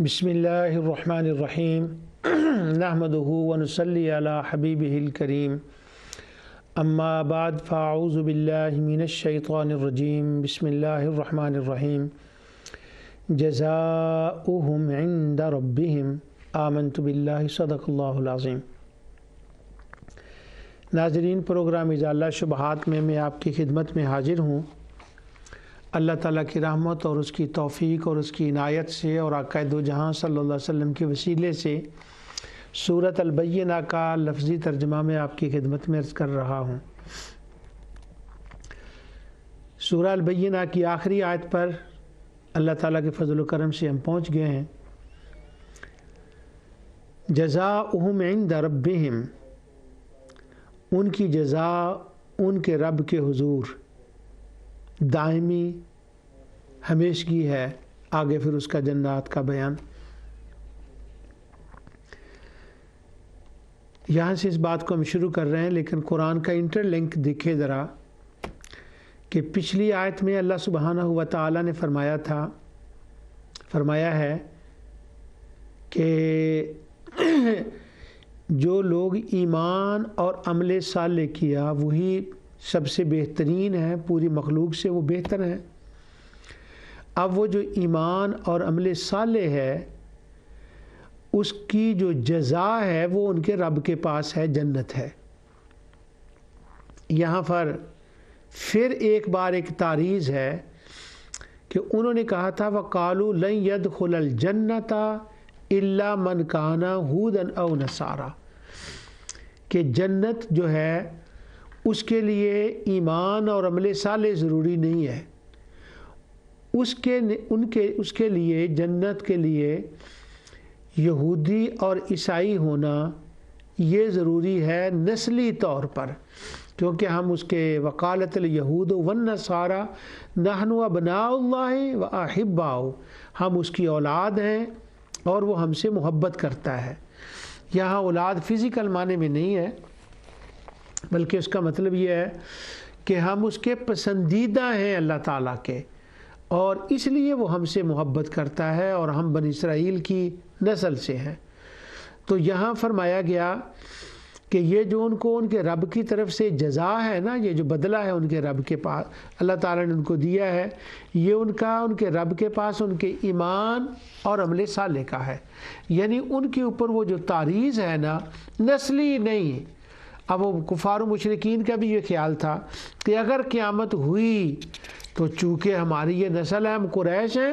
بسم الله الرحمن الرحيم نحمده ونصلي على حبيبه الكريم اما بعد فاعوذ بالله من الشيطان الرجيم بسم الله الرحمن الرحيم جزاؤهم عند ربهم آمنت بالله صدق الله العظيم۔ ناظرین، پروگرام اضالہ شبہات میں آپ کی خدمت میں حاضر ہوں۔ اللہ تعالیٰ کی رحمت اور اس کی توفیق اور اس کی عنایت سے اور آقا دو جہاں صلی اللہ علیہ وسلم کے وسیلے سے سورۃ البینہ کا لفظی ترجمہ میں آپ کی خدمت میں عرض کر رہا ہوں۔ سورہ البینہ کی آخری آیت پر اللہ تعالیٰ کے فضل و کرم سے ہم پہنچ گئے ہیں۔ جزاؤہم عند ربہم، ان کی جزا ان کے رب کے حضور دائمی ہمیشگی ہے۔ آگے پھر اس کا جنات کا بیان۔ یہاں سے اس بات کو ہم شروع کر رہے ہیں، لیکن قرآن کا انٹر لنک دیکھے ذرا کہ پچھلی آیت میں اللہ سبحانہ و تعالیٰ نے فرمایا ہے کہ جو لوگ ایمان اور عمل صالح کیا وہی سب سے بہترین ہے، پوری مخلوق سے وہ بہتر ہیں۔ اب وہ جو ایمان اور عمل صالح ہے اس کی جو جزا ہے وہ ان کے رب کے پاس ہے، جنت ہے۔ یہاں پر پھر ایک بار ایک تعریض ہے کہ انہوں نے کہا تھا وَقَالُوا لَن يَدْخُلَ الْجَنَّةَ إِلَّا مَنْ كَانَ هُودًا أَوْ نَصَارَىٰ، کہ جنت جو ہے اس کے لیے ایمان اور عمل صالح ضروری نہیں ہے۔ اس کے لیے جنت کے لیے یہودی اور عیسائی ہونا یہ ضروری ہے نسلی طور پر، کیونکہ ہم اس کے وقالت الیہود والنصارى نحن ابناء اللہ واحباؤہ، ہم اس کی اولاد ہیں اور وہ ہم سے محبت کرتا ہے۔ یہاں اولاد فزیکل معنی میں نہیں ہے، بلکہ اس کا مطلب یہ ہے کہ ہم اس کے پسندیدہ ہیں اللہ تعالیٰ کے، اور اس لیے وہ ہم سے محبت کرتا ہے اور ہم بنی اسرائیل کی نسل سے ہیں۔ تو یہاں فرمایا گیا کہ یہ جو ان کو ان کے رب کی طرف سے جزا ہے نا، یہ جو بدلہ ہے ان کے رب کے پاس اللہ تعالیٰ نے ان کو دیا ہے، یہ ان کے رب کے پاس ان کے ایمان اور عمل صالح کا ہے۔ یعنی ان کے اوپر وہ جو تعریض ہے نا، نسلی نہیں۔ اب وہ کفار و مشرکین کا بھی یہ خیال تھا کہ اگر قیامت ہوئی تو چونکہ ہماری یہ نسل ہے، ہم قریش ہیں،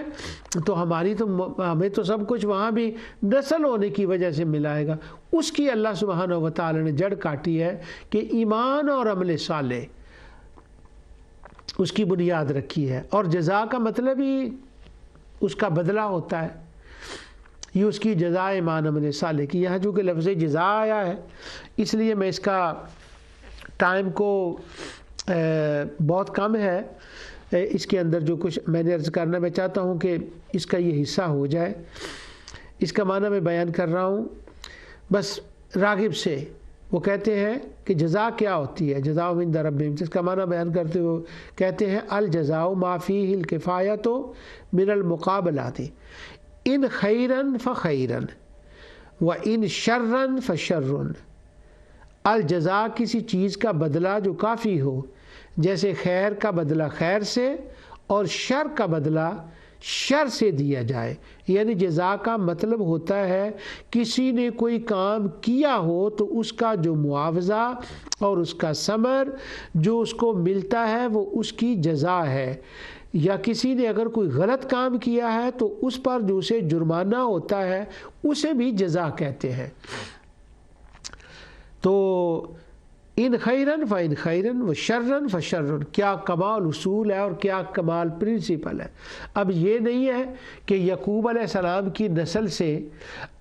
تو ہمیں تو سب کچھ وہاں بھی نسل ہونے کی وجہ سے ملائے گا۔ اس کی اللہ سبحانہ و تعالی نے جڑ کاٹی ہے کہ ایمان اور عمل صالح اس کی بنیاد رکھی ہے، اور جزا کا مطلب ہی اس کا بدلہ ہوتا ہے۔ یہ اس کی جزا ایمان عمل صالح کی۔ یہاں چونکہ لفظ جزا آیا ہے اس لیے میں اس کا ٹائم کو بہت کم ہے، اس کے اندر جو کچھ میں نے عرض کرنا میں چاہتا ہوں کہ اس کا یہ حصہ ہو جائے۔ اس کا معنی میں بیان کر رہا ہوں بس راغب سے۔ وہ کہتے ہیں کہ جزا کیا ہوتی ہے، جزاء عند ربہم، جس کا معنی بیان کرتے ہوئے کہتے ہیں الجزاء ما فیہ الکفایۃ من المقابلات، ان خیرن فخیرن و ان شرن فشرن۔ الجزا کسی چیز کا بدلہ جو کافی ہو، جیسے خیر کا بدلہ خیر سے اور شر کا بدلہ شر سے دیا جائے۔ یعنی جزا کا مطلب ہوتا ہے کسی نے کوئی کام کیا ہو تو اس کا جو معاوضہ اور اس کا ثمر جو اس کو ملتا ہے وہ اس کی جزا ہے، یا کسی نے اگر کوئی غلط کام کیا ہے تو اس پر جو اسے جرمانہ ہوتا ہے اسے بھی جزا کہتے ہیں۔ تو ان خیرن فان خیرن و شرن فشرن، کیا کمال اصول ہے اور کیا کمال پرنسپل ہے۔ اب یہ نہیں ہے کہ یعقوب علیہ السلام کی نسل سے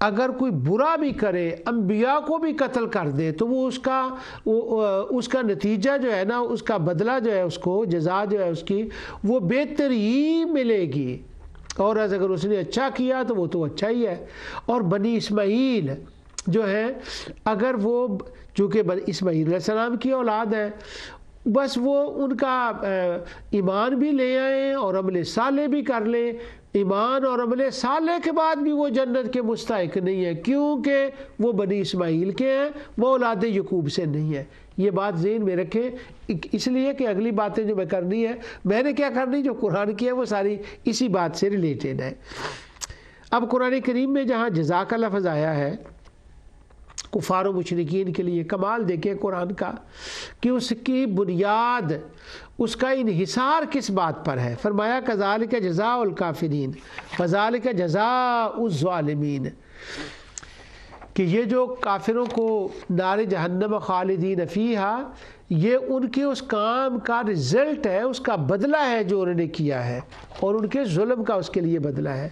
اگر کوئی برا بھی کرے، انبیاء کو بھی قتل کر دے، تو وہ اس کا نتیجہ جو ہے نا، اس کا بدلہ جو ہے، اس کو جزا جو ہے اس کی وہ بہتر ہی ملے گی، اور اگر اس نے اچھا کیا تو وہ تو اچھا ہی ہے۔ اور بنی اسماعیل جو ہے، اگر وہ چونکہ اسماعیل علیہ السلام کی اولاد ہے، بس وہ ان کا ایمان بھی لے آئیں اور عمل صالح بھی کر لیں. ایمان اور عمل صالح کے بعد بھی وہ جنت کے مستحق نہیں ہے، کیونکہ وہ بنی اسماعیل کے ہیں، وہ اولاد یعقوب سے نہیں ہے. یہ بات ذہن میں رکھیں، اس لیے کہ اگلی باتیں جو میں کرنی ہے، میں نے کیا کرنی، جو قرآن کی ہے وہ ساری اسی بات سے ریلیٹڈ ہے. اب قرآن کریم میں جہاں جزا کا لفظ آیا ہے کفار و مشرکین کے لیے، کمال دیکھیں قرآن کا کہ اس کی بنیاد، اس کا انحصار کس بات پر ہے. فرمایا کذالک جزاء الکافرین وذالک جزاء الظالمین، کہ یہ جو کافروں کو نار جہنم خالدین فیہا، یہ ان کے اس کام کا رزلٹ ہے، اس کا بدلہ ہے جو انہوں نے کیا ہے، اور ان کے ظلم کا اس کے لیے بدلہ ہے.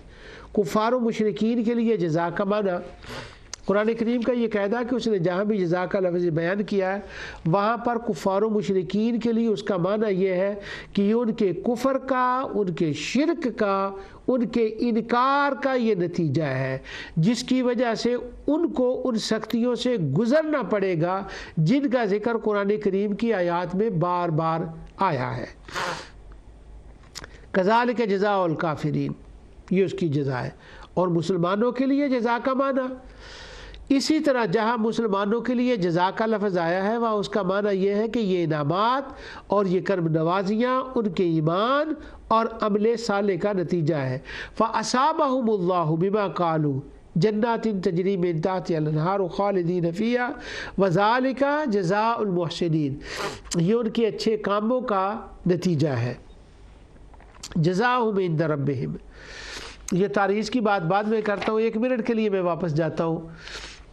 کفار و مشرکین کے لیے جزا کا معنی، قرآن کریم کا یہ قاعدہ کہ اس نے جہاں بھی جزا کا لفظ بیان کیا ہے وہاں پر کفار و مشرکین کے لیے اس کا معنی یہ ہے کہ یہ ان کے کفر کا، ان کے شرک کا، ان کے انکار کا یہ نتیجہ ہے، جس کی وجہ سے ان کو ان سختیوں سے گزرنا پڑے گا جن کا ذکر قرآن کریم کی آیات میں بار بار آیا ہے. کذالک جزاء الکافرین، یہ اس کی جزا ہے. اور مسلمانوں کے لیے جزا کا معنی اسی طرح جہاں مسلمانوں کے لیے جزا کا لفظ آیا ہے وہاں اس کا معنی یہ ہے کہ یہ انعامات اور یہ کرم نوازیاں ان کے ایمان اور عمل صالح کا نتیجہ ہے. فَأَصَابَهُمُ اللَّهُ بِمَا قَالُوا جَنَّاتٍ تَجْرِي مِن تَحْتِهَا الْأَنْهَارُ خَالِدِينَ فِيهَا وَذَلِكَ جَزَاءُ الْمُحْسِنِينَ، یہ ان کے اچھے کاموں کا نتیجہ ہے. جَزَاؤُهُمْ عِندَ رَبِّهِمْ، یہ تعریض کی بات بعد میں کرتا ہوں، 1 منٹ کے لیے میں واپس جاتا ہوں.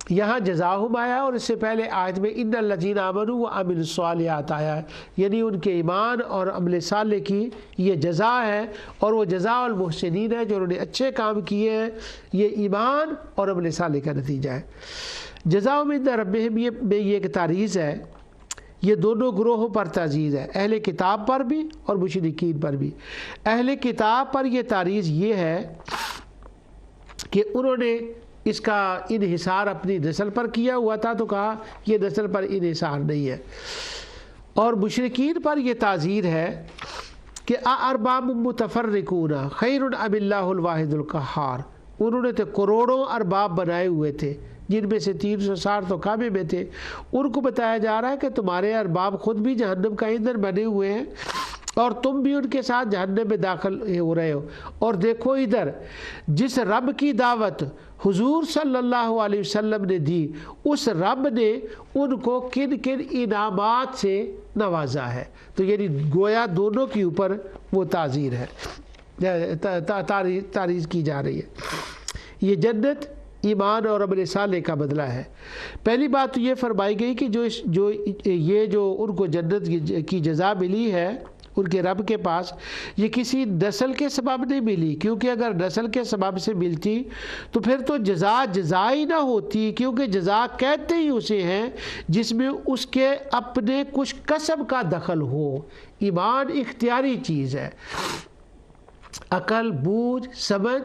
یہاں جزاہم آیا اور اس سے پہلے آیت میں ان الذین آمنوا وعملوا الصالحات آیا ہے، یعنی ان کے ایمان اور عمل صالح کی یہ جزا ہے، اور وہ جزاء المحسنین ہے جو انہوں نے اچھے کام کیے ہیں، یہ ایمان اور عمل صالح کا نتیجہ ہے. جزاؤہم عند ربہم، یہ ایک تعریض ہے، یہ دونوں گروہوں پر تعزیز ہے، اہل کتاب پر بھی اور مشرکین پر بھی. اہل کتاب پر یہ تعریض یہ ہے کہ انہوں نے اس کا انحصار اپنی نسل پر کیا ہوا تھا تو کہا یہ نسل پر انحصار نہیں ہے، اور مشرکین پر یہ تعزیر ہے کہ ارباب متفرقون خیر ام اللہ الواحد القہار، انہوں نے تو کروڑوں ارباب بنائے ہوئے تھے جن میں سے 360 تو کعبے میں تھے. ان کو بتایا جا رہا ہے کہ تمہارے ارباب خود بھی جہنم کا ایندھن بنے ہوئے ہیں اور تم بھی ان کے ساتھ جہنم میں داخل ہو رہے ہو. اور دیکھو ادھر، جس رب کی دعوت حضور صلی اللہ علیہ وسلم نے دی، اس رب نے ان کو کن کن انعامات سے نوازا ہے. تو یعنی گویا دونوں کے اوپر وہ تعزیر ہے، تعریض کی جا رہی ہے. یہ جنت ایمان اور عمل صالح کا بدلہ ہے. پہلی بات تو یہ فرمائی گئی کہ جو ان کو جنت کی جزا ملی ہے ان کے رب کے پاس، یہ کسی نسل کے سبب نہیں ملی، کیونکہ اگر نسل کے سبب سے ملتی تو پھر تو جزا ہی نہ ہوتی، کیونکہ جزا کہتے ہی اسے ہیں جس میں اس کے اپنے کچھ کسب کا دخل ہو. ایمان اختیاری چیز ہے، عقل، بوجھ، سمجھ،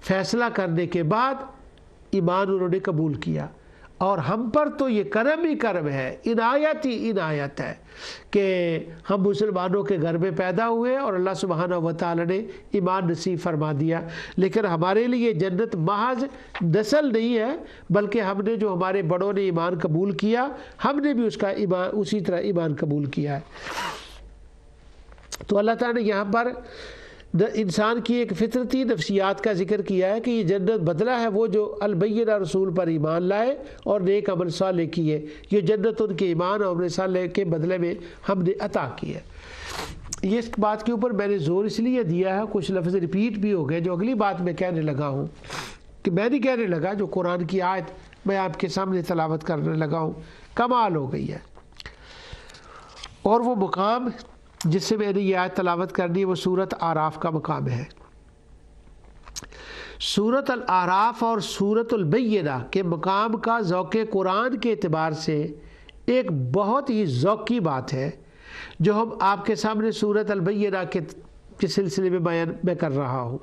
فیصلہ کرنے کے بعد ایمان انہوں نے قبول کیا. اور ہم پر تو یہ کرم ہی کرم ہے، عنایت ہی عنایت ہے کہ ہم مسلمانوں کے گھر میں پیدا ہوئے اور اللہ سبحانہ و تعالی نے ایمان نصیب فرما دیا. لیکن ہمارے لیے جنت محض نسل نہیں ہے، بلکہ ہم نے جو ہمارے بڑوں نے ایمان قبول کیا، ہم نے بھی اس کا ایمان اسی طرح ایمان قبول کیا ہے. تو اللہ تعالی نے یہاں پر انسان کی ایک فطرتی نفسیات کا ذکر کیا ہے کہ یہ جنت بدلہ ہے وہ جو البینہ رسول پر ایمان لائے اور نیک عمل صالح کیے. یہ جنت ان کے ایمان اور عمل صالح کے بدلے میں ہم نے عطا کی ہے. یہ اس بات کے اوپر میں نے زور اس لیے دیا ہے، کچھ لفظ ریپیٹ بھی ہو گئے جو اگلی بات میں کہنے لگا ہوں، کہ میں نہیں کہنے لگا، جو قرآن کی آیت میں آپ کے سامنے تلاوت کرنے لگا ہوں کمال ہو گئی ہے. اور وہ مقام جس سے میں نے یہ آیت تلاوت کرنی ہے وہ سورۃ اعراف کا مقام ہے. سورۃ الاعراف اور سورۃ البینہ کے مقام کا ذوق قرآن کے اعتبار سے ایک بہت ہی ذوقی بات ہے جو ہم آپ کے سامنے سورۃ البینہ کے سلسلے میں بیان میں کر رہا ہوں.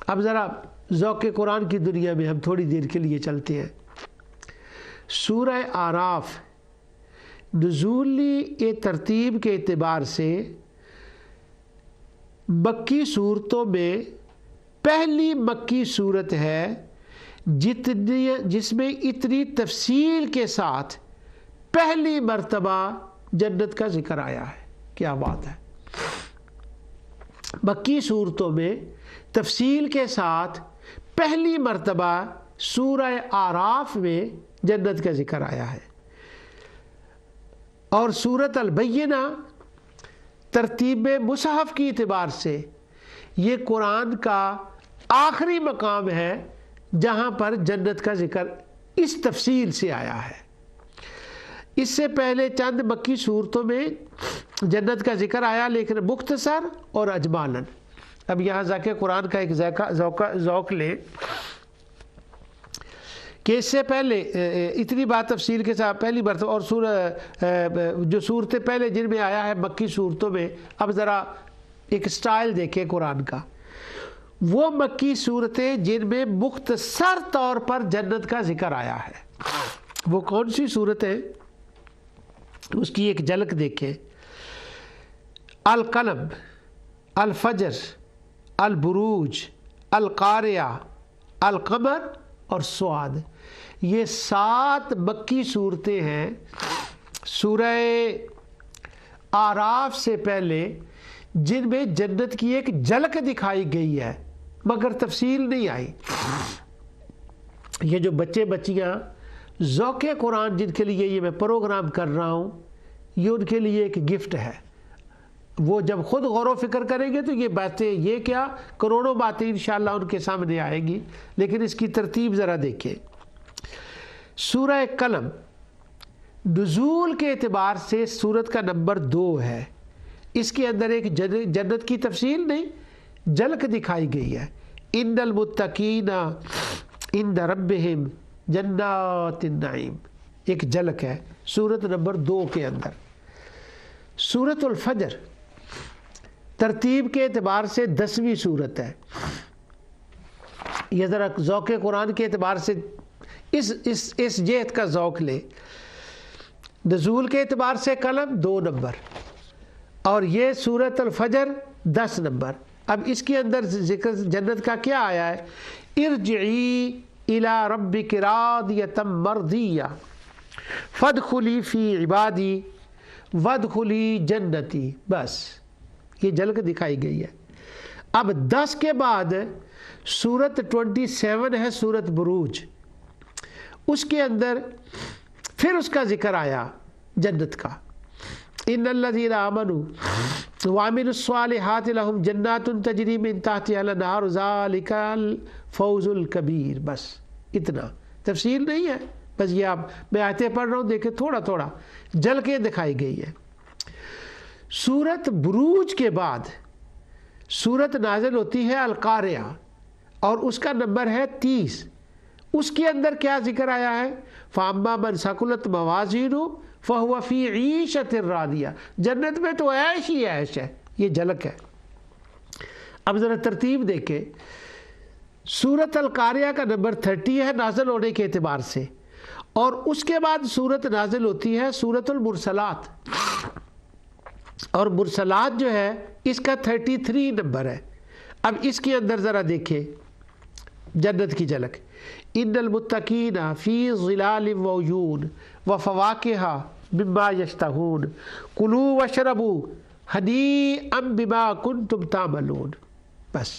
اب ذرا ذوق قرآن کی دنیا میں ہم تھوڑی دیر کے لیے چلتے ہیں. سورہ اعراف نزولی ترتیب کے اعتبار سے مکی صورتوں میں پہلی مکی صورت ہے جس میں اتنی تفصیل کے ساتھ پہلی مرتبہ جنت کا ذکر آیا ہے. کیا بات ہے. مکی صورتوں میں تفصیل کے ساتھ پہلی مرتبہ سورہ اعراف میں جنت کا ذکر آیا ہے. اور سورۃ البینہ ترتیب مصحف کی اعتبار سے یہ قرآن کا آخری مقام ہے جہاں پر جنت کا ذکر اس تفصیل سے آیا ہے. اس سے پہلے چند مکی صورتوں میں جنت کا ذکر آیا لیکن مختصر اور اجمالاً. اب یہاں جا کے قرآن کا ایک ذوق لیں کہ اس سے پہلے اتنی بات تفصیل کے ساتھ پہلی مرتبہ اور جو صورتیں پہلے جن میں آیا ہے مکی صورتوں میں. اب ذرا ایک سٹائل دیکھیں قرآن کا. وہ مکی صورتیں جن میں مختصر طور پر جنت کا ذکر آیا ہے وہ کون سی صورتیں؟ اس کی ایک جھلک دیکھیں. القلم، الفجر، البروج، القاریہ، القمر اور صاد. یہ 7 مکی صورتیں ہیں. سورہ اعراف سے پہلے جن میں جنت کی ایک جھلک دکھائی گئی ہے مگر تفصیل نہیں آئی. یہ جو بچے بچیاں ذوق قرآن جن کے لیے یہ میں پروگرام کر رہا ہوں یہ ان کے لیے ایک گفٹ ہے. وہ جب خود غور و فکر کریں گے تو یہ باتیں یہ کیا کروڑوں باتیں انشاءاللہ ان کے سامنے آئیں گی. لیکن اس کی ترتیب ذرا دیکھیں. سورہ قلم نزول کے اعتبار سے سورت کا نمبر 2 ہے. اس کے اندر ایک جنت کی تفصیل نہیں جھلک دکھائی گئی ہے. ان المتقین عند ربہم جنات النعیم ایک جھلک ہے سورت نمبر 2 کے اندر. سورۃ الفجر ترتیب کے اعتبار سے 10ویں صورت ہے. یہ ذرا ذوق قرآن کے اعتبار سے اس جہت کا ذوق لے. نزول کے اعتبار سے قلم 2 نمبر اور یہ سورۃ الفجر 10 نمبر. اب اس کے اندر ذکر جنت کا کیا آیا ہے؟ ارجعی الی ربک راضیۃ مرضیہ فادخلی فی عبادی وادخلی جنتی. بس یہ جھلک دکھائی گئی ہے. اب 10 کے بعد سورت 27 ہے سورت بروج. اس کے اندر پھر اس کا ذکر آیا جنت کا. ان الذین آمنوا وعملوا الصالحات لهم جنات تجری من تحتها الانہار ذلک الفوز الکبیر. بس اتنا تفصیل نہیں ہے. بس یہ آپ میں آیتیں پڑھ رہا ہوں دیکھیں تھوڑا تھوڑا جھلکیں دکھائی گئی ہے. سورت بروج کے بعد سورت نازل ہوتی ہے القاریہ اور اس کا نمبر ہے 30. اس کے اندر کیا ذکر آیا ہے؟ فاما من ثقلت موازینہ فہو فی عیشۃ راضیہ. جنت میں تو عیش ہی عیش ہے. یہ جھلک ہے. اب ذرا ترتیب دیکھیں. سورت القاریہ کا نمبر 30 ہے نازل ہونے کے اعتبار سے اور اس کے بعد سورت نازل ہوتی ہے سورت المرسلات اور مرسلات جو ہے اس کا 33 نمبر ہے. اب اس کے اندر ذرا دیکھیں جنت کی جھلک. ان المتقین فی ظلال وعیون وفواکہ مما یشتہون کلوا واشربوا ہنیئا بما کنتم تعملون. بس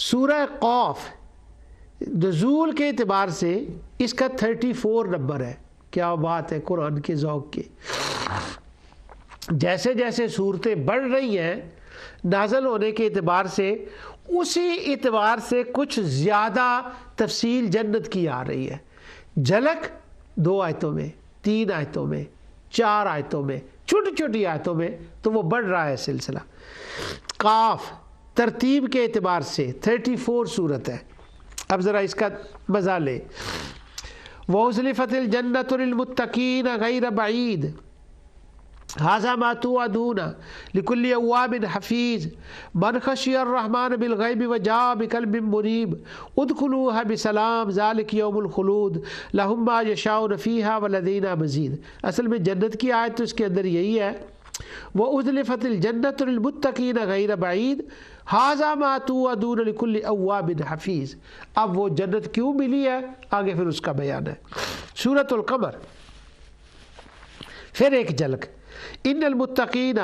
سورہ قاف نزول کے اعتبار سے اس کا 34 نمبر ہے. کیا بات ہے قرآن کے ذوق کی. جیسے جیسے صورتیں بڑھ رہی ہیں نازل ہونے کے اعتبار سے اسی اعتبار سے کچھ زیادہ تفصیل جنت کی آ رہی ہے. جھلک 2 آیتوں میں 3 آیتوں میں 4 آیتوں میں چھوٹی چھوٹی آیتوں میں تو وہ بڑھ رہا ہے سلسلہ. قاف ترتیب کے اعتبار سے 34 صورت ہے. اب ذرا اس کا مزہ لے. وَأُزْلِفَتِ الْجَنَّةُ لِلْمُتَّقِينَ غَيْرَ بَعِيدٍ ھذا ما توعدون لکل اواب حفیظ من خشی الرحمن بالغیب وجاء بقلب منیب ادخلوها بسلام ذلک یوم الخلود لہم ما یشاؤون فیہا ولدینا مزید۔ اصل میں جنت کی آیت تو اس کے اندر یہی ہے، وَأُزْلِفَتِ الْجَنَّةُ لِلْمُتَّقِينَ غَيْرَ بَعِيدٍ ھذا ما توعدون لکل اواب حفیظ۔ اب وہ جنت کیوں ملی ہے آگے پھر اس کا بیان ہے۔ سورۃ القمر پھر ایک جھلک، ان المتقین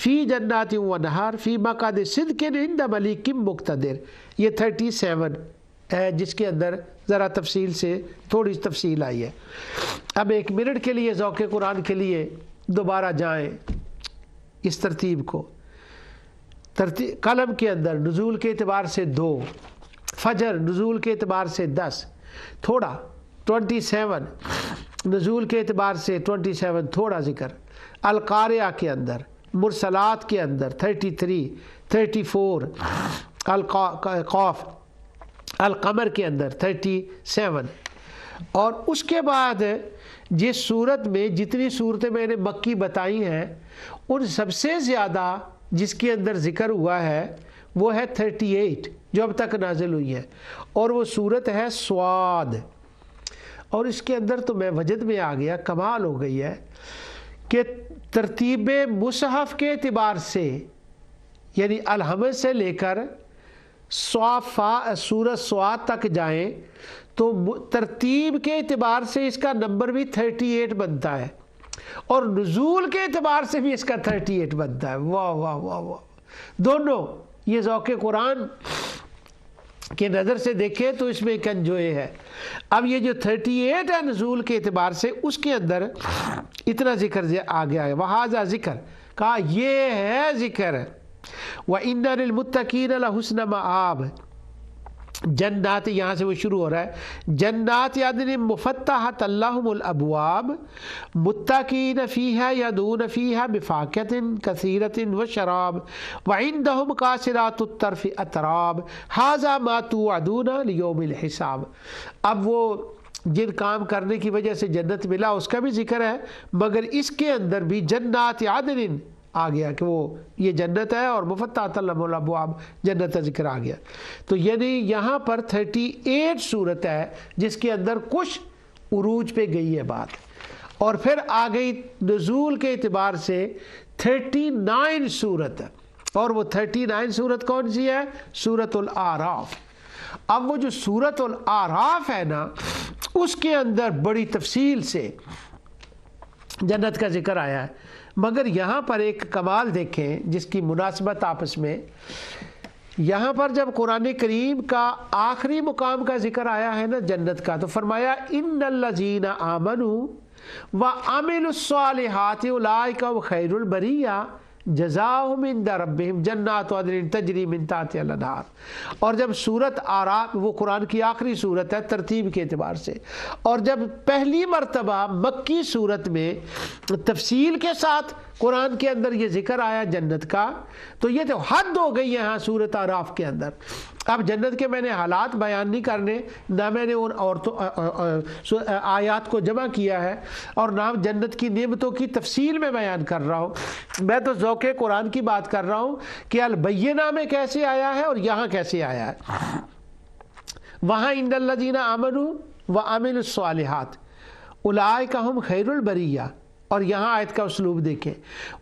فی جنات و نہار فی مقعد صدق عند ملیک مقتدر، یہ 37 ہے جس کے اندر ذرا تفصیل سے تھوڑی تفصیل آئی ہے۔ اب ایک منٹ کے لیے ذوق قرآن کے لیے دوبارہ جائیں اس ترتیب کو۔ قلم کے اندر نزول کے اعتبار سے 2، فجر نزول کے اعتبار سے 10 تھوڑا، 27 نزول کے اعتبار سے 27 تھوڑا ذکر، القاریہ کے اندر، مرسلات کے اندر 33 34، القاف القمر کے اندر 37، اور اس کے بعد جس صورت میں جتنی صورتیں میں نے مکی بتائی ہیں ان سب سے زیادہ جس کے اندر ذکر ہوا ہے وہ ہے 38 جو اب تک نازل ہوئی ہے، اور وہ صورت ہے سواد۔ اور اس کے اندر تو میں وجد میں آ گیا، کمال ہو گئی ہے کہ ترتیب مصحف کے اعتبار سے، یعنی الحمد سے لے کر سورۃ سواد تک جائیں تو ترتیب کے اعتبار سے اس کا نمبر بھی 38 بنتا ہے، اور نزول کے اعتبار سے بھی اس کا 38 بنتا ہے۔ واہ واہ واہ واہ، دونوں یہ ذوق قرآن کے نظر سے دیکھیں تو اس میں ایک انجوئے ہے۔ اب یہ جو 38 ہے نزول کے اعتبار سے، اس کے اندر اتنا ذکر آ گیا ہے، وہذا ذکر کہا یہ ہے ذکر، وَإِنَّ لِلْمُتَّقِينَ لَحُسْنَ مَآب، جنات، یہاں سے وہ شروع ہو رہا ہے، جنات عدن مفتحۃ لہم الابواب متکئین فیہا یدعون فیہا بفاکہۃ کثیرۃ وشراب وعندہم قاصرات الطرف اتراب ھذا ما توعدون لیوم الحساب۔ اب وہ جن کام کرنے کی وجہ سے جنت ملا اس کا بھی ذکر ہے، مگر اس کے اندر بھی جنات عدن آ گیا کہ وہ یہ جنت ہے، اور مفتحۃ لہم الابواب جنت کا ذکر آ گیا۔ تو یعنی یہاں پر 38 صورت ہے جس کے اندر کچھ عروج پہ گئی ہے بات، اور پھر آ گئی نزول کے اعتبار سے 39 صورت، اور وہ 39 صورت کون سی ہے؟ سورۃ الاعراف۔ اب وہ جو سورۃ الاعراف ہے نا، اس کے اندر بڑی تفصیل سے جنت کا ذکر آیا ہے، مگر یہاں پر ایک کمال دیکھیں جس کی مناسبت آپس میں، یہاں پر جب قرآن کریم کا آخری مقام کا ذکر آیا ہے نا جنت کا، تو فرمایا ان الذین آمنوا وعملوا الصالحات اولئک خیر البریہ جزاؤہم عند ربہم جنات عدن تجری من تحتہا الانہار۔ اور جب سورت اعراف، وہ قرآن کی آخری سورت ہے ترتیب کے اعتبار سے، اور جب پہلی مرتبہ مکی سورت میں تفصیل کے ساتھ قرآن کے اندر یہ ذکر آیا جنت کا، تو یہ تو حد ہو گئی ہے ہاں سورت اعراف کے اندر۔ اب جنت کے میں نے حالات بیان نہیں کرنے، نہ میں نے ان عورتوں آیات کو جمع کیا ہے، اور نہ جنت کی نعمتوں کی تفصیل میں بیان کر رہا ہوں، میں تو ذوق قرآن کی بات کر رہا ہوں کہ البینہ میں کیسے آیا ہے اور یہاں کیسے آیا ہے۔ وہاں ان الذین آمنوا وعملوا الصالحات اولئک ھم خیر البریہ، اور یہاں آیت کا اسلوب دیکھیں،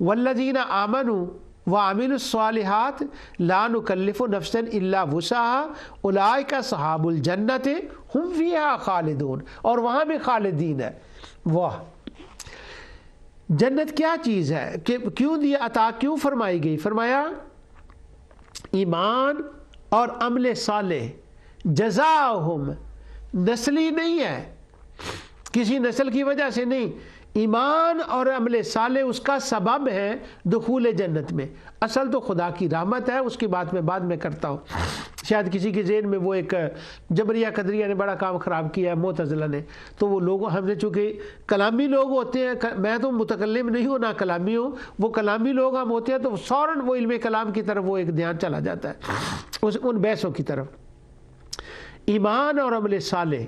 والذین آمنوا وعملوا الصالحات لا نکلف نفسا الا وسعها اولئک اصحاب الجنۃ ھم فیہا خالدون، اور وہاں بھی خالدین ہے۔ واہ، جنت کیا چیز ہے کہ کیوں دیا، عطا کیوں فرمائی گئی؟ فرمایا ایمان اور عمل صالح، جزاؤہم، نسلی نہیں ہے، کسی نسل کی وجہ سے نہیں، ایمان اور عمل صالح اس کا سبب ہے دخول جنت میں۔ اصل تو خدا کی رحمت ہے، اس کی بات میں بعد میں کرتا ہوں، شاید کسی کے ذہن میں وہ ایک جبریہ قدریہ نے بڑا کام خراب کیا ہے، معتزلہ نے، تو وہ لوگ، ہم نے چونکہ کلامی لوگ ہوتے ہیں، میں تو متکلم نہیں ہوں نہ کلامی ہوں، وہ کلامی لوگ ہم ہوتے ہیں تو فوراً وہ علم کلام کی طرف وہ ایک دھیان چلا جاتا ہے ان بحثوں کی طرف۔ ایمان اور عمل صالح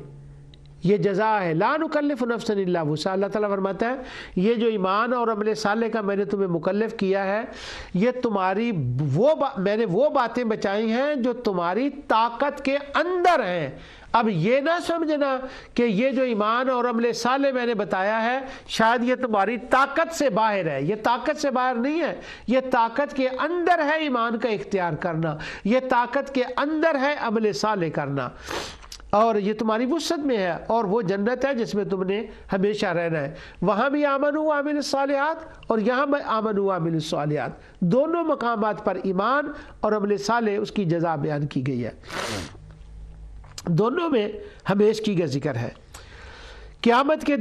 یہ جزا ہے، لا نکلف نفسا الا وسعها۔ اللہ تعالیٰ فرماتا ہے یہ جو ایمان اور عمل صالح کا میں نے تمہیں مکلف کیا ہے، یہ تمہاری میں نے وہ باتیں بچائی ہیں جو تمہاری طاقت کے اندر ہیں۔ اب یہ نہ سمجھنا کہ یہ جو ایمان اور عمل صالح میں نے بتایا ہے شاید یہ تمہاری طاقت سے باہر ہے، یہ طاقت سے باہر نہیں ہے، یہ طاقت کے اندر ہے ایمان کا اختیار کرنا، یہ طاقت کے اندر ہے عمل صالح کرنا، اور یہ تمہاری وسعت میں ہے، اور وہ جنت ہے جس میں تم نے ہمیشہ رہنا ہے۔ وہاں بھی آمنوا وعملوا الصالحات اور یہاں بھی آمنوا وعملوا الصالحات، دونوں مقامات پر ایمان اور عمل صالح اس کی جزا بیان کی گئی ہے، دونوں میں ہمیشگی کا ذکر ہے۔ قیامت کے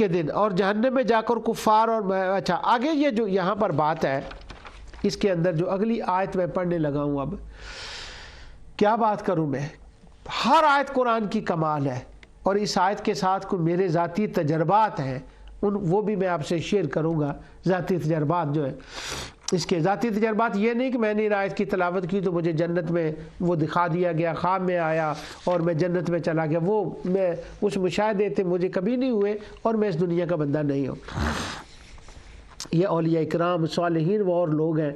دن اور جہنم میں جا کر کفار اور اچھا آگے یہ جو یہاں پر بات ہے اس کے اندر جو اگلی آیت میں پڑھنے لگا ہوں، اب کیا بات کروں میں، ہر آیت قرآن کی کمال ہے، اور اس آیت کے ساتھ کوئی میرے ذاتی تجربات ہیں وہ بھی میں آپ سے شیئر کروں گا۔ ذاتی تجربات جو ہے، اس کے ذاتی تجربات یہ نہیں کہ میں نے آیت کی تلاوت کی تو مجھے جنت میں وہ دکھا دیا گیا، خواب میں آیا اور میں جنت میں چلا گیا، وہ میں اس مشاہدے تھے مجھے کبھی نہیں ہوئے اور میں اس دنیا کا بندہ نہیں ہوں۔ یہ اولیاء اکرام صالحین وہ اور لوگ ہیں،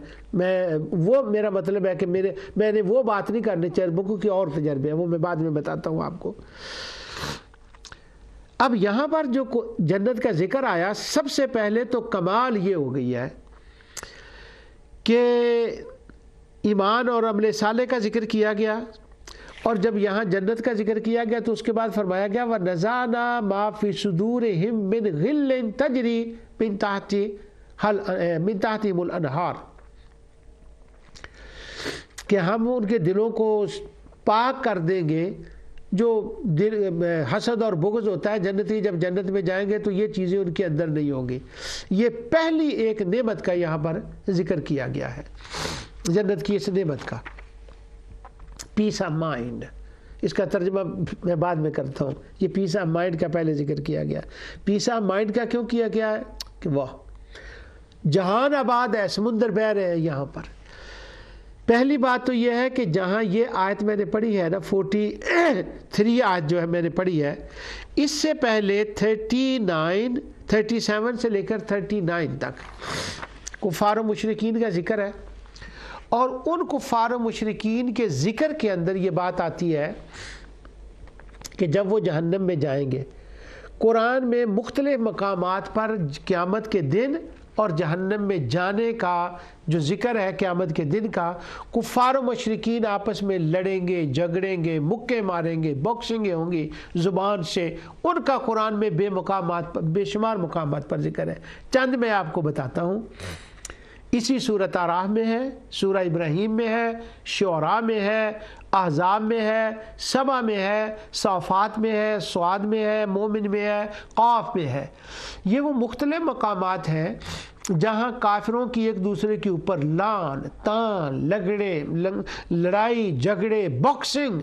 وہ میرا مطلب ہے کہ میں نے وہ بات نہیں کرنی، تجربوں کی اور تجربے ہیں، وہ میں بعد میں بتاتا ہوں آپ کو۔ اب یہاں پر جو جنت کا ذکر آیا، سب سے پہلے تو کمال یہ ہو گئی ہے کہ ایمان اور عمل صالح کا ذکر کیا گیا، اور جب یہاں جنت کا ذکر کیا گیا تو اس کے بعد فرمایا گیا وَنَزَعْنَا مَا فِي صُدُورِهِم مِّن غِلٍّ تَجْرِي مِن تَحْتِهِمُ الْأَنْهَارُ، کہ ہم ان کے دلوں کو پاک کر دیں گے، جو حسد اور بغض ہوتا ہے، جنتی جب جنت میں جائیں گے تو یہ چیزیں ان کے اندر نہیں ہوں گی۔ یہ پہلی ایک نعمت کا یہاں پر ذکر کیا گیا ہے، جنت کی اس نعمت کا، پیس آف مائنڈ، اس کا ترجمہ میں بعد میں کرتا ہوں۔ یہ پیس آف مائنڈ کا پہلے ذکر کیا گیا۔ پیس آف مائنڈ کا کیوں کیا گیا ہے کہ واہ جہان آباد ہے، سمندر بہہ رہے ہیں یہاں پر۔ پہلی بات تو یہ ہے کہ جہاں یہ آیت میں نے پڑھی ہے نا 43 آیت جو ہے میں نے پڑھی ہے، اس سے پہلے 37 سے لے کر 39 تک کفار و مشرکین کا ذکر ہے، اور ان کفار و مشرکین کے ذکر کے اندر یہ بات آتی ہے کہ جب وہ جہنم میں جائیں گے، قرآن میں مختلف مقامات پر قیامت کے دن اور جہنم میں جانے کا جو ذکر ہے قیامت کے دن کا، کفار و مشرکین آپس میں لڑیں گے، جھگڑیں گے، مکے ماریں گے، باکسنگیں ہوں گی زبان سے، ان کا قرآن میں بے شمار مقامات پر ذکر ہے۔ چند میں آپ کو بتاتا ہوں، اسی سورۃ اعراف میں ہے، سورہ ابراہیم میں ہے، شعراء میں ہے، احزاب میں ہے، سبا میں ہے، صافات میں ہے، سعاد میں ہے، مومن میں ہے، قاف میں ہے۔ یہ وہ مختلف مقامات ہیں جہاں کافروں کی ایک دوسرے کے اوپر لان تان، لڑائی جھگڑے، باکسنگ،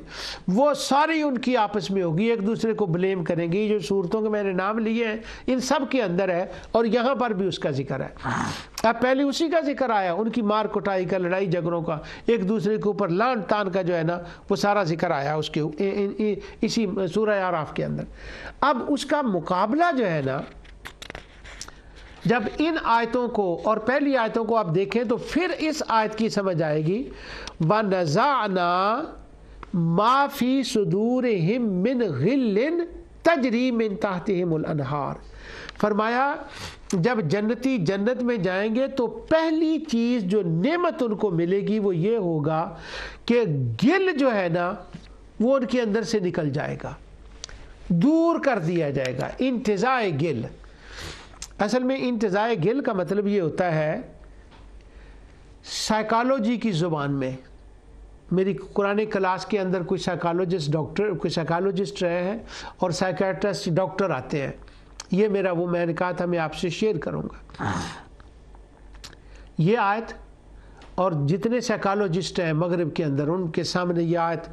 وہ ساری ان کی آپس میں ہوگی، ایک دوسرے کو بلیم کریں گے۔ جو صورتوں کے میں نے نام لیے ہیں ان سب کے اندر ہے، اور یہاں پر بھی اس کا ذکر ہے۔ اب پہلے اسی کا ذکر آیا، ان کی مار کٹائی کا، لڑائی جھگڑوں کا، ایک دوسرے کے اوپر لان تان کا جو ہے نا وہ سارا ذکر آیا اس کے اسی سورہ اعراف کے اندر۔ اب اس کا مقابلہ جو ہے نا، جب ان آیتوں کو اور پہلی آیتوں کو آپ دیکھیں تو پھر اس آیت کی سمجھ آئے گی وَنَزَعْنَا مَا فِي صُدُورِهِم مِّن غِلٍّ تَجْرِي مِن تَحْتِهِمُ الْأَنْهَارُ، فرمایا جب جنتی جنت میں جائیں گے تو پہلی چیز جو نعمت ان کو ملے گی وہ یہ ہوگا کہ گل جو ہے نا وہ ان کے اندر سے نکل جائے گا، دور کر دیا جائے گا، انتزاع گل۔ اصل میں انتزاع گل کا مطلب یہ ہوتا ہے سائیکالوجی کی زبان میں، میری قرآن کلاس کے اندر کوئی سائیکالوجسٹ رہے ہیں اور سائیکیٹرسٹ ڈاکٹر آتے ہیں، یہ میرا وہ میں نے کہا تھا میں آپ سے شیئر کروں گا۔ یہ آیت اور جتنے سائیکالوجسٹ ہیں مغرب کے اندر ان کے سامنے یہ آیت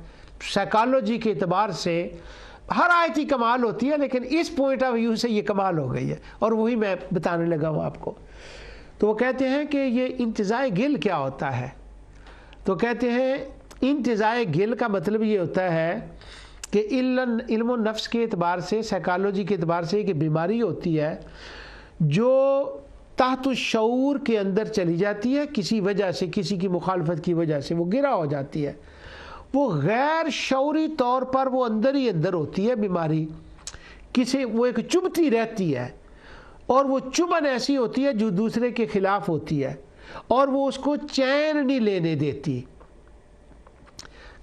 سائیکالوجی کے اعتبار سے ہر آیت ہی کمال ہوتی ہے، لیکن اس پوائنٹ آف ویو سے یہ کمال ہو گئی ہے، اور وہی میں بتانے لگا ہوں آپ کو۔ تو وہ کہتے ہیں کہ یہ انتزاع گل کیا ہوتا ہے، تو کہتے ہیں انتزاع گل کا مطلب یہ ہوتا ہے کہ علم و نفس کے اعتبار سے، سائیکالوجی کے اعتبار سے کہ بیماری ہوتی ہے جو تحت الشعور کے اندر چلی جاتی ہے، کسی وجہ سے، کسی کی مخالفت کی وجہ سے وہ گرا ہو جاتی ہے، وہ غیر شعوری طور پر وہ اندر ہی اندر ہوتی ہے بیماری، وہ ایک چبھتی رہتی ہے، اور وہ چبھن ایسی ہوتی ہے جو دوسرے کے خلاف ہوتی ہے، اور وہ اس کو چین نہیں لینے دیتی۔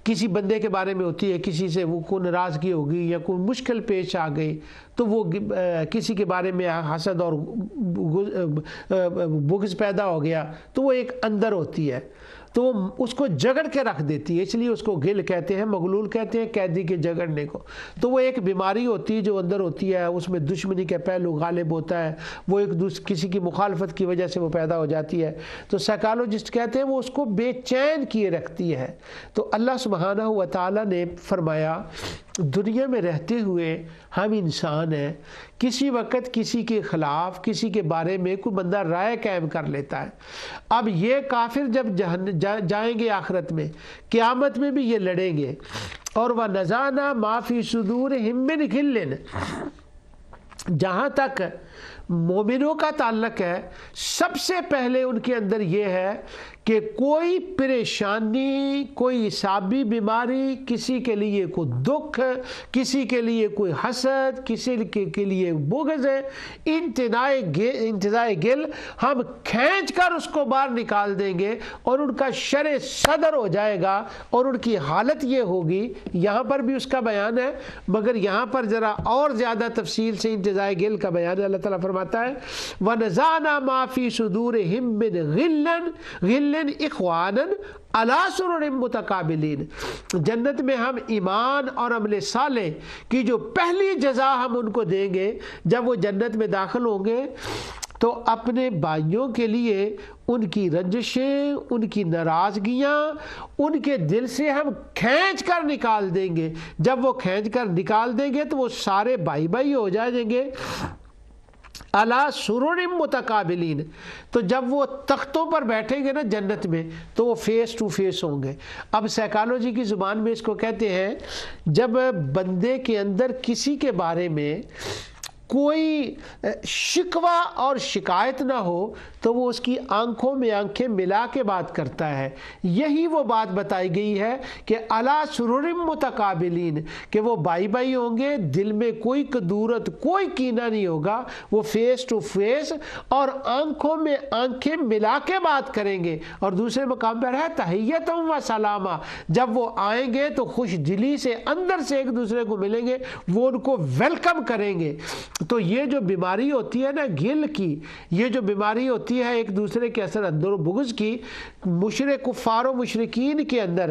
کسی بندے کے بارے میں ہوتی ہے، کسی سے وہ کوئی ناراضگی ہوگی یا کوئی مشکل پیش آ گئی تو وہ کسی کے بارے میں حسد اور بغض پیدا ہو گیا تو وہ ایک اندر ہوتی ہے، تو وہ اس کو جگڑ کے رکھ دیتی ہے، اس لیے اس کو گل کہتے ہیں، مغلول کہتے ہیں قیدی کے جگڑنے کو۔ تو وہ ایک بیماری ہوتی ہے جو اندر ہوتی ہے، اس میں دشمنی کا پہلو غالب ہوتا ہے، وہ کسی کی مخالفت کی وجہ سے وہ پیدا ہو جاتی ہے، تو سائیکالوجسٹ کہتے ہیں وہ اس کو بے چین کیے رکھتی ہے۔ تو اللہ سبحانہ و تعالیٰ نے فرمایا دنیا میں رہتے ہوئے ہم انسان ہیں، کسی وقت کسی کے خلاف، کسی کے بارے میں کوئی بندہ رائے قائم کر لیتا ہے۔ اب یہ کافر جب جائیں گے آخرت میں، قیامت میں بھی یہ لڑیں گے، اور وَنَزَعْنَا مَا فِي صُدُورِهِم مِّنْ غِلٍّ، جہاں تک مومنوں کا تعلق ہے سب سے پہلے ان کے اندر یہ ہے کہ کوئی پریشانی، کوئی اعصابی بیماری، کسی کے لیے کوئی دکھ، کسی کے لیے کوئی حسد، کسی کے لیے بغض ہے، انتزاع گل ہم کھینچ کر اس کو باہر نکال دیں گے، اور ان کا شرع صدر ہو جائے گا، اور ان کی حالت یہ ہوگی۔ یہاں پر بھی اس کا بیان ہے، مگر یہاں پر ذرا اور زیادہ تفصیل سے انتزاع گل کا بیان ہے۔ اللہ تعالیٰ فرماتا ہے وَنَزَعْنَا مَا فِي صُدُورِهِم مِّنْ غِلٍّ إِخْوَانًا عَلَىٰ سُرُرٍ مُتَقَابِلِينَ، جنت میں ہم ایمان اور عمل صالح کی جو پہلی جزا ہم ان کو دیں گے جب وہ جنت میں داخل ہوں گے، تو اپنے بھائیوں کے لیے ان کی رنجشیں، ان کی ناراضگیاں ان کے دل سے ہم کھینچ کر نکال دیں گے۔ جب وہ کھینچ کر نکال دیں گے تو وہ سارے بھائی بھائی ہو جائیں گے عَلَىٰ سُرُرٍ مُتَقَابِلِينَ، تو جب وہ تختوں پر بیٹھیں گے نا جنت میں تو وہ فیس ٹو فیس ہوں گے۔ اب سائیکالوجی کی زبان میں اس کو کہتے ہیں جب بندے کے اندر کسی کے بارے میں کوئی شکوہ اور شکایت نہ ہو تو وہ اس کی آنکھوں میں آنکھیں ملا کے بات کرتا ہے۔ یہی وہ بات بتائی گئی ہے کہ عَلَىٰ سُرُرٍ مُتَقَابِلِينَ، کہ وہ بھائی بھائی ہوں گے، دل میں کوئی کدورت، کوئی کینہ نہیں ہوگا، وہ فیس ٹو فیس اور آنکھوں میں آنکھیں ملا کے بات کریں گے۔ اور دوسرے مقام پر ہے تحیّۃً و سلامہ، جب وہ آئیں گے تو خوش دلی سے اندر سے ایک دوسرے کو ملیں گے، وہ ان کو ویلکم کریں گے۔ تو یہ جو بیماری ہوتی ہے نا گل کی، یہ جو بیماری ہوتی ہے ایک دوسرے کے اثر اندر و بغض کی، کفار و مشرکین کے اندر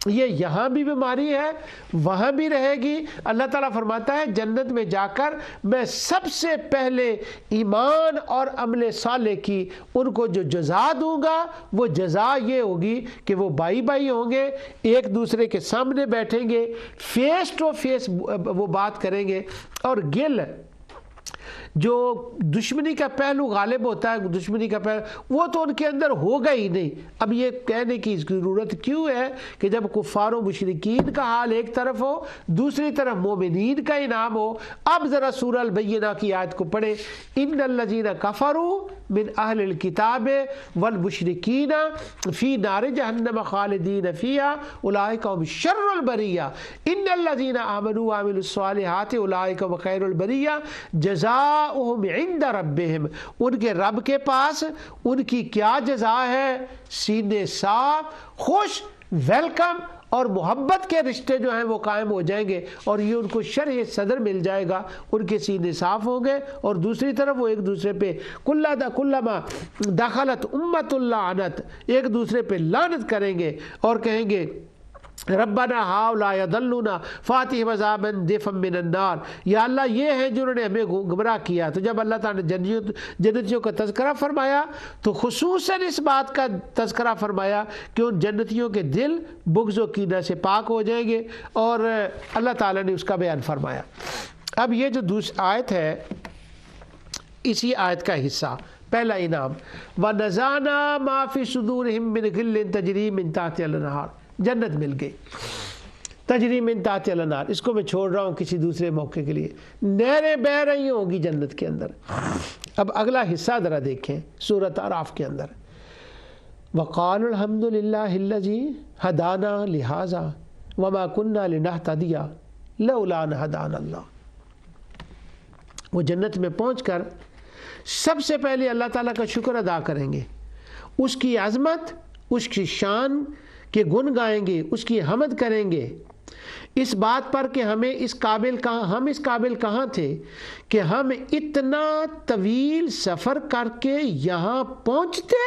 یہ یہاں بھی بیماری ہے، وہاں بھی رہے گی۔ اللہ تعالیٰ فرماتا ہے جنت میں جا کر میں سب سے پہلے ایمان اور عمل صالح کی ان کو جو جزا دوں گا، وہ جزا یہ ہوگی کہ وہ بھائی بھائی ہوں گے، ایک دوسرے کے سامنے بیٹھیں گے، فیس ٹو فیس وہ بات کریں گے۔ اور گل جو دشمنی کا پہلو غالب ہوتا ہے، دشمنی کا پہلو وہ تو ان کے اندر ہوگا ہی نہیں۔ اب یہ کہنے کی ضرورت کیوں ہے کہ جب کفار و مشرکین کا حال ایک طرف ہو، دوسری طرف مومنین کا انعام ہو۔ اب ذرا سورہ البینہ کی آیت کو پڑھیں، ان الذین کفروا من اہل الکتاب والمشرکین فی نار جہنم خالدین فیہا اولئک هم شر البریہ ان الذین آمنوا وعملوا الصالحات اولئک هم خیر البریہ جزاؤہم عند ربہم، ان کے رب کے پاس ان کی کیا جزا ہے؟ سینے صاف، خوش، ویلکم اور محبت کے رشتے جو ہیں وہ قائم ہو جائیں گے، اور یہ ان کو شرح صدر مل جائے گا، ان کے سینے صاف ہوں گے۔ اور دوسری طرف وہ ایک دوسرے پہ کلما دخلت امت لعنت، ایک دوسرے پہ لعنت کریں گے اور کہیں گے ربنا ہؤلاء یضلون فاتہم عذابا ضعفا من النار، یا اللہ یہ ہیں جنہوں نے ہمیں گمراہ کیا۔ تو جب اللہ تعالیٰ نے جنتیوں کا تذکرہ فرمایا تو خصوصاً اس بات کا تذکرہ فرمایا کہ ان جنتیوں کے دل بغض و کینہ سے پاک ہو جائیں گے، اور اللہ تعالیٰ نے اس کا بیان فرمایا۔ اب یہ جو دوسری آیت ہے، اسی آیت کا حصہ پہلا انعام وَنَزَعْنَا مَا فِي صُدُورِهِم مِّنْ غِلٍّ تَجْرِي مِن تَحْتِهَا الْأَنْهَارُ، جنت مل گئی۔ تجری من تحت الانہار، اس کو میں چھوڑ رہا ہوں کسی دوسرے موقع کے لیے، نہریں بہہ رہی ہوں گی جنت کے اندر۔ اب اگلا حصہ ذرا دیکھیں سورۃ اعراف کے اندر، وقالوا الحمد للہ الذی ہدانا لہذا وما كنا لنہتدی لولا ان ہدانا اللہ۔ وہ جنت میں پہنچ کر سب سے پہلے اللہ تعالیٰ کا شکر ادا کریں گے، اس کی عظمت، اس کی شان کے گن گائیں گے، اس کی حمد کریں گے اس بات پر کہ ہم اس قابل کہاں تھے کہ ہم اتنا طویل سفر کر کے یہاں پہنچتے۔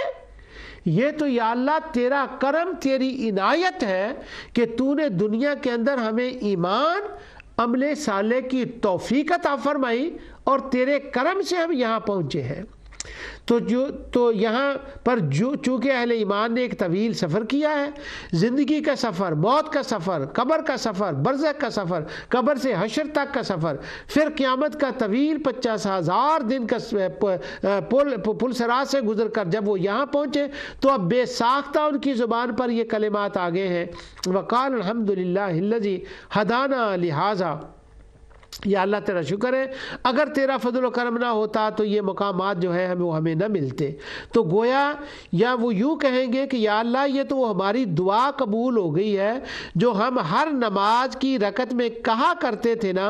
یہ تو یا اللہ تیرا کرم، تیری عنایت ہے کہ تو نے دنیا کے اندر ہمیں ایمان، عمل صالح کی توفیق عطا فرمائی، اور تیرے کرم سے ہم یہاں پہنچے ہیں۔ تو یہاں پر چونکہ اہل ایمان نے ایک طویل سفر کیا ہے، زندگی کا سفر، موت کا سفر، قبر کا سفر، برزخ کا سفر، قبر سے حشر تک کا سفر، پھر قیامت کا طویل 50,000 دن کا پل صراط سے گزر کر جب وہ یہاں پہنچے تو اب بے ساختہ ان کی زبان پر یہ کلمات آ گئے ہیں، وقال الحمد للہ الذی ہدانا لہذا۔ یا اللہ تیرا شکر ہے، اگر تیرا فضل و کرم نہ ہوتا تو یہ مقامات جو ہے وہ ہمیں نہ ملتے۔ تو گویا یا وہ یوں کہیں گے کہ یا اللہ یہ تو وہ ہماری دعا قبول ہو گئی ہے جو ہم ہر نماز کی رکعت میں کہا کرتے تھے نا،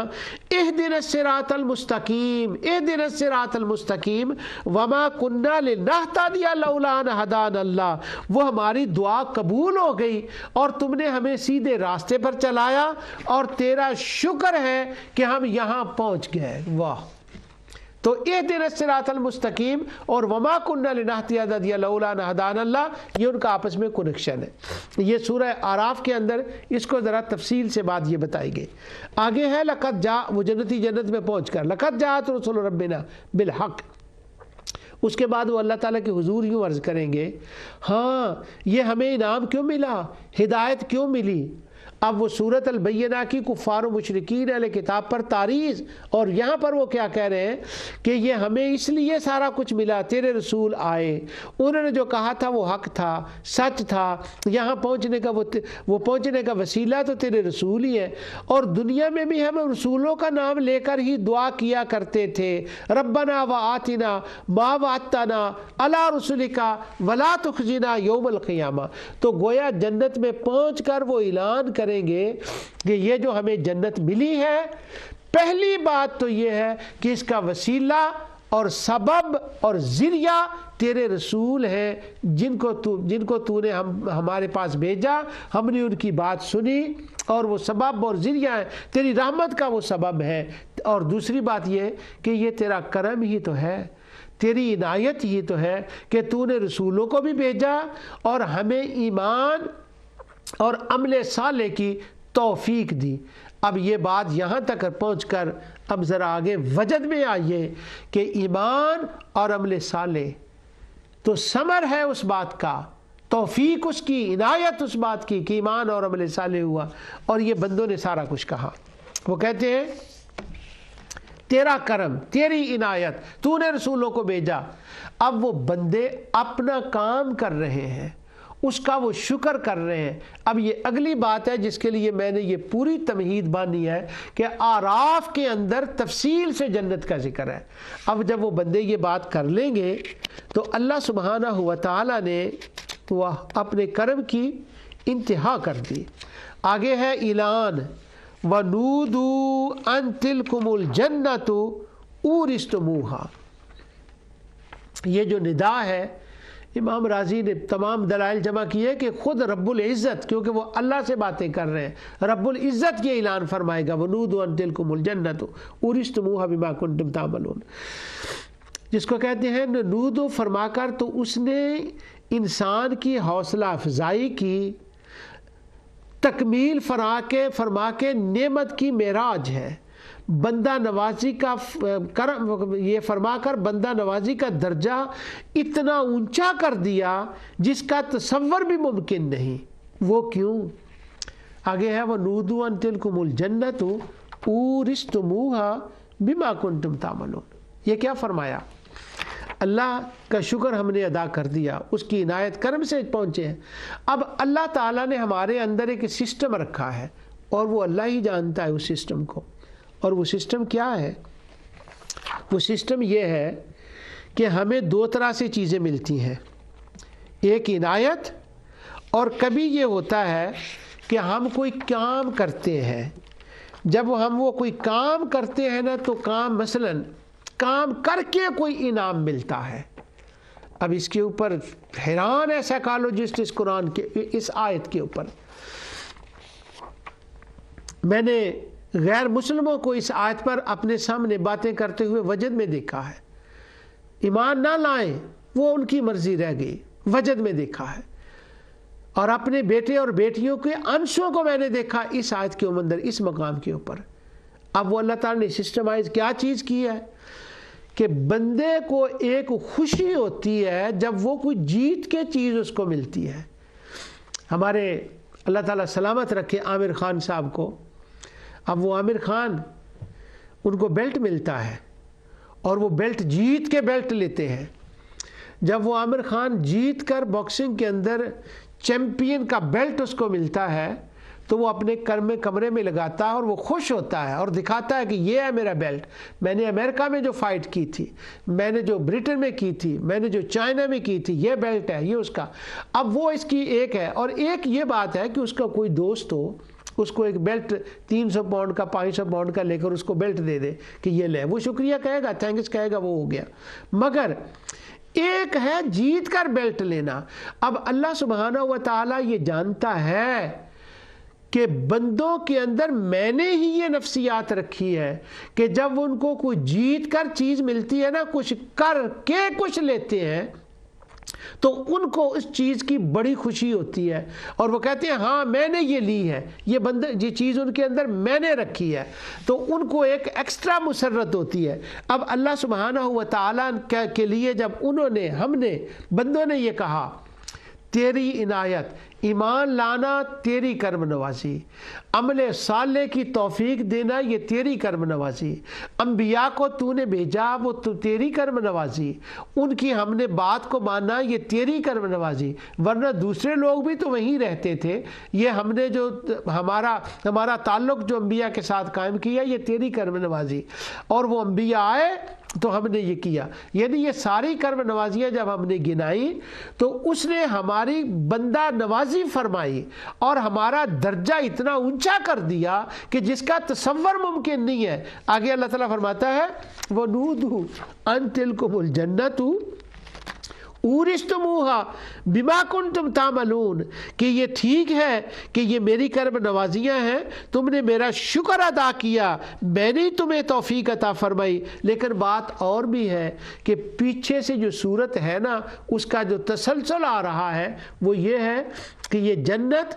اہدنا الصراط المستقیم، اہدنا الصراط المستقیم وما كنا لنہتدی لولا ان ہدانا اللہ۔ وہ ہماری دعا قبول ہو گئی اور تم نے ہمیں سیدھے راستے پر چلایا، اور تیرا شکر ہے کہ ہم یہاں پہنچ گئے۔ واہ! تو اہدنا الصراط المستقیم اور وما كنا لنہتدی لولا ان ہدانا اللہ، یہ ان کا آپس میں کنیکشن ہے۔ یہ سورہ اعراف کے اندر اس کو ذرا تفصیل سے بات یہ بتائی گئی۔ آگے ہے لقد جاء، وہ جنتی جنت میں پہنچ کر لقد جاءت رسل ربنا بالحق، اس کے بعد وہ اللہ تعالیٰ کے حضور یوں عرض کریں گے، ہاں یہ ہمیں انعام کیوں ملا، ہدایت کیوں ملی۔ اب وہ سورۃ البینہ کی کفار و مشرکین اہل کتاب پر تعریض، اور یہاں پر وہ کیا کہہ رہے ہیں کہ یہ ہمیں اس لیے سارا کچھ ملا، تیرے رسول آئے، انہوں نے جو کہا تھا وہ حق تھا، سچ تھا، یہاں پہنچنے کا وہ پہنچنے کا وسیلہ تو تیرے رسول ہی ہے۔ اور دنیا میں بھی ہم رسولوں کا نام لے کر ہی دعا کیا کرتے تھے، ربنا وآتنا ما وعدتنا علی رسلک ولا تخزنا یوم القیامہ۔ تو گویا جنت میں پہنچ کر وہ اعلان کریں گے کہ یہ جو ہمیں جنت ملی ہے، پہلی بات تو یہ ہے کہ اس کا وسیلہ اور سبب اور ذریعہ تیرے رسول ہیں، جن کو تو نے ہمارے پاس بھیجا، ہم نے ان کی بات سنی، اور وہ سبب اور ذریعہ ہے، تیری رحمت کا وہ سبب ہے۔ اور دوسری بات یہ کہ یہ تیرا کرم ہی تو ہے، تیری عنایت ہی تو ہے کہ تو نے رسولوں کو بھی بھیجا اور ہمیں ایمان اور عمل صالح کی توفیق دی۔ اب یہ بات یہاں تک پہنچ کر اب ذرا آگے وجد میں آئیے کہ ایمان اور عمل صالح تو ثمر ہے اس بات کا، توفیق اس کی، عنایت اس بات کی کہ ایمان اور عمل صالح ہوا، اور یہ بندوں نے سارا کچھ کہا۔ وہ کہتے ہیں تیرا کرم، تیری عنایت، تو نے رسولوں کو بھیجا۔ اب وہ بندے اپنا کام کر رہے ہیں، اس کا وہ شکر کر رہے ہیں۔ اب یہ اگلی بات ہے جس کے لیے میں نے یہ پوری تمہید باندھی ہے کہ اعراف کے اندر تفصیل سے جنت کا ذکر ہے۔ اب جب وہ بندے یہ بات کر لیں گے تو اللہ سبحانہ و تعالیٰ نے وہ اپنے کرم کی انتہا کر دی۔ آگے ہے اعلان، وَنُودُوا أَن تِلْكُمُ الْجَنَّةُ أُورِثْتُمُوهَا۔ یہ جو ندا ہے، امام راضی نے تمام دلائل جمع کیے کہ خود رب العزت، کیونکہ وہ اللہ سے باتیں کر رہے ہیں، رب العزت یہ اعلان فرمائے گا، وَنُودُوا أَن تِلْكُمُ الْجَنَّةُ أُورِثْتُمُوهَا بِمَا كُنتُمْ تَعْمَلُونَ، جس کو کہتے ہیں نود فرما کر، تو اس نے انسان کی حوصلہ افزائی کی، تکمیل فرما کے نعمت کی معراج ہے، بندہ نوازی کا کرم، یہ فرما کر بندہ نوازی کا درجہ اتنا اونچا کر دیا جس کا تصور بھی ممکن نہیں۔ وہ کیوں؟ آگے ہے وَنُودُوا أَن تِلْكُمُ الْجَنَّةُ أُورِثْتُمُوهَا بِمَا كُنتُمْ تَعْمَلُونَ۔ یہ کیا فرمایا؟ اللہ کا شکر ہم نے ادا کر دیا، اس کی عنایت کرم سے پہنچے ہیں۔ اب اللہ تعالیٰ نے ہمارے اندر ایک سسٹم رکھا ہے، اور وہ اللہ ہی جانتا ہے اس سسٹم کو. اور وہ سسٹم کیا ہے؟ وہ سسٹم یہ ہے کہ ہمیں دو طرح سے چیزیں ملتی ہیں. ایک عنایت، اور کبھی یہ ہوتا ہے کہ ہم کوئی کام کرتے ہیں. جب ہم وہ کوئی کام کرتے ہیں نا تو کام مثلاً کام کر کے کوئی انعام ملتا ہے. اب اس کے اوپر حیران ہے سائیکالوجسٹ اس قرآن کے اس آیت کے اوپر. میں نے غیر مسلموں کو اس آیت پر اپنے سامنے باتیں کرتے ہوئے وجد میں دیکھا ہے. ایمان نہ لائیں وہ ان کی مرضی رہ گئی، وجد میں دیکھا ہے. اور اپنے بیٹے اور بیٹیوں کے انشوں کو میں نے دیکھا اس آیت کے اندر، اس مقام کے اوپر. اب وہ اللہ تعالیٰ نے سسٹمائز کیا چیز کی ہے کہ بندے کو ایک خوشی ہوتی ہے جب وہ کوئی جیت کے چیز اس کو ملتی ہے. ہمارے اللہ تعالیٰ سلامت رکھے عامر خان صاحب کو. اب وہ عامر خان، ان کو بیلٹ ملتا ہے اور وہ بیلٹ جیت کے بیلٹ لیتے ہیں. جب وہ عامر خان جیت کر باکسنگ کے اندر چیمپئن کا بیلٹ اس کو ملتا ہے تو وہ اپنے کمرے میں لگاتا ہے اور وہ خوش ہوتا ہے اور دکھاتا ہے کہ یہ ہے میرا بیلٹ. میں نے امریکہ میں جو فائٹ کی تھی، میں نے جو برٹن میں کی تھی، میں نے جو چائنا میں کی تھی، یہ بیلٹ ہے، یہ اس کا. اب وہ اس کی ایک ہے. اور ایک یہ بات ہے کہ اس کا کوئی دوست ہو، اس کو ایک بیلٹ 300 پاؤنڈ کا 500 پاؤنڈ کا لے کر اس کو بیلٹ دے دے کہ یہ لے، وہ شکریہ کہے گا، تھینکس کہے گا، وہ ہو گیا. مگر ایک ہے جیت کر بیلٹ لینا. اب اللہ سبحانہ و تعالیٰ یہ جانتا ہے کہ بندوں کے اندر میں نے ہی یہ نفسیات رکھی ہے کہ جب ان کو کوئی جیت کر چیز ملتی ہے نا، کچھ کر کے کچھ لیتے ہیں، تو ان کو اس چیز کی بڑی خوشی ہوتی ہے اور وہ کہتے ہیں ہاں میں نے یہ لی ہے، یہ چیز ان کے اندر میں نے رکھی ہے، تو ان کو ایک ایکسٹرا مسرت ہوتی ہے. اب اللہ سبحانہ و تعالیٰ کے لیے جب ہم نے بندوں نے یہ کہا تیری عنایت، ایمان لانا تیری کرم نوازی، عمل صالح کی توفیق دینا یہ تیری کرم نوازی، انبیاء کو تو نے بھیجا وہ تو تیری کرم نوازی، ان کی ہم نے بات کو مانا یہ تیری کرم نوازی. ورنہ دوسرے لوگ بھی تو وہیں رہتے تھے، یہ ہم نے جو ہمارا تعلق جو انبیاء کے ساتھ قائم کیا یہ تیری کرم نوازی. اور وہ انبیاء آئے تو ہم نے یہ کیا. یعنی یہ ساری کرم نوازیاں جب ہم نے گنائی تو اس نے ہماری بندہ نوازی فرمائی اور ہمارا درجہ اتنا اونچا کر دیا کہ جس کا تصور ممکن نہیں ہے. آگے اللہ تعالیٰ فرماتا ہے وَنُودُوا أَن تِلْكُمُ الْجَنَّةُ اورثتموها بما کنتم تعملون، کہ یہ ٹھیک ہے کہ یہ میری کرم نوازیاں ہیں، تم نے میرا شکر ادا کیا، میں نے تمہیں توفیق عطا فرمائی. لیکن بات اور بھی ہے کہ پیچھے سے جو صورت ہے نا اس کا جو تسلسل آ رہا ہے وہ یہ ہے کہ یہ جنت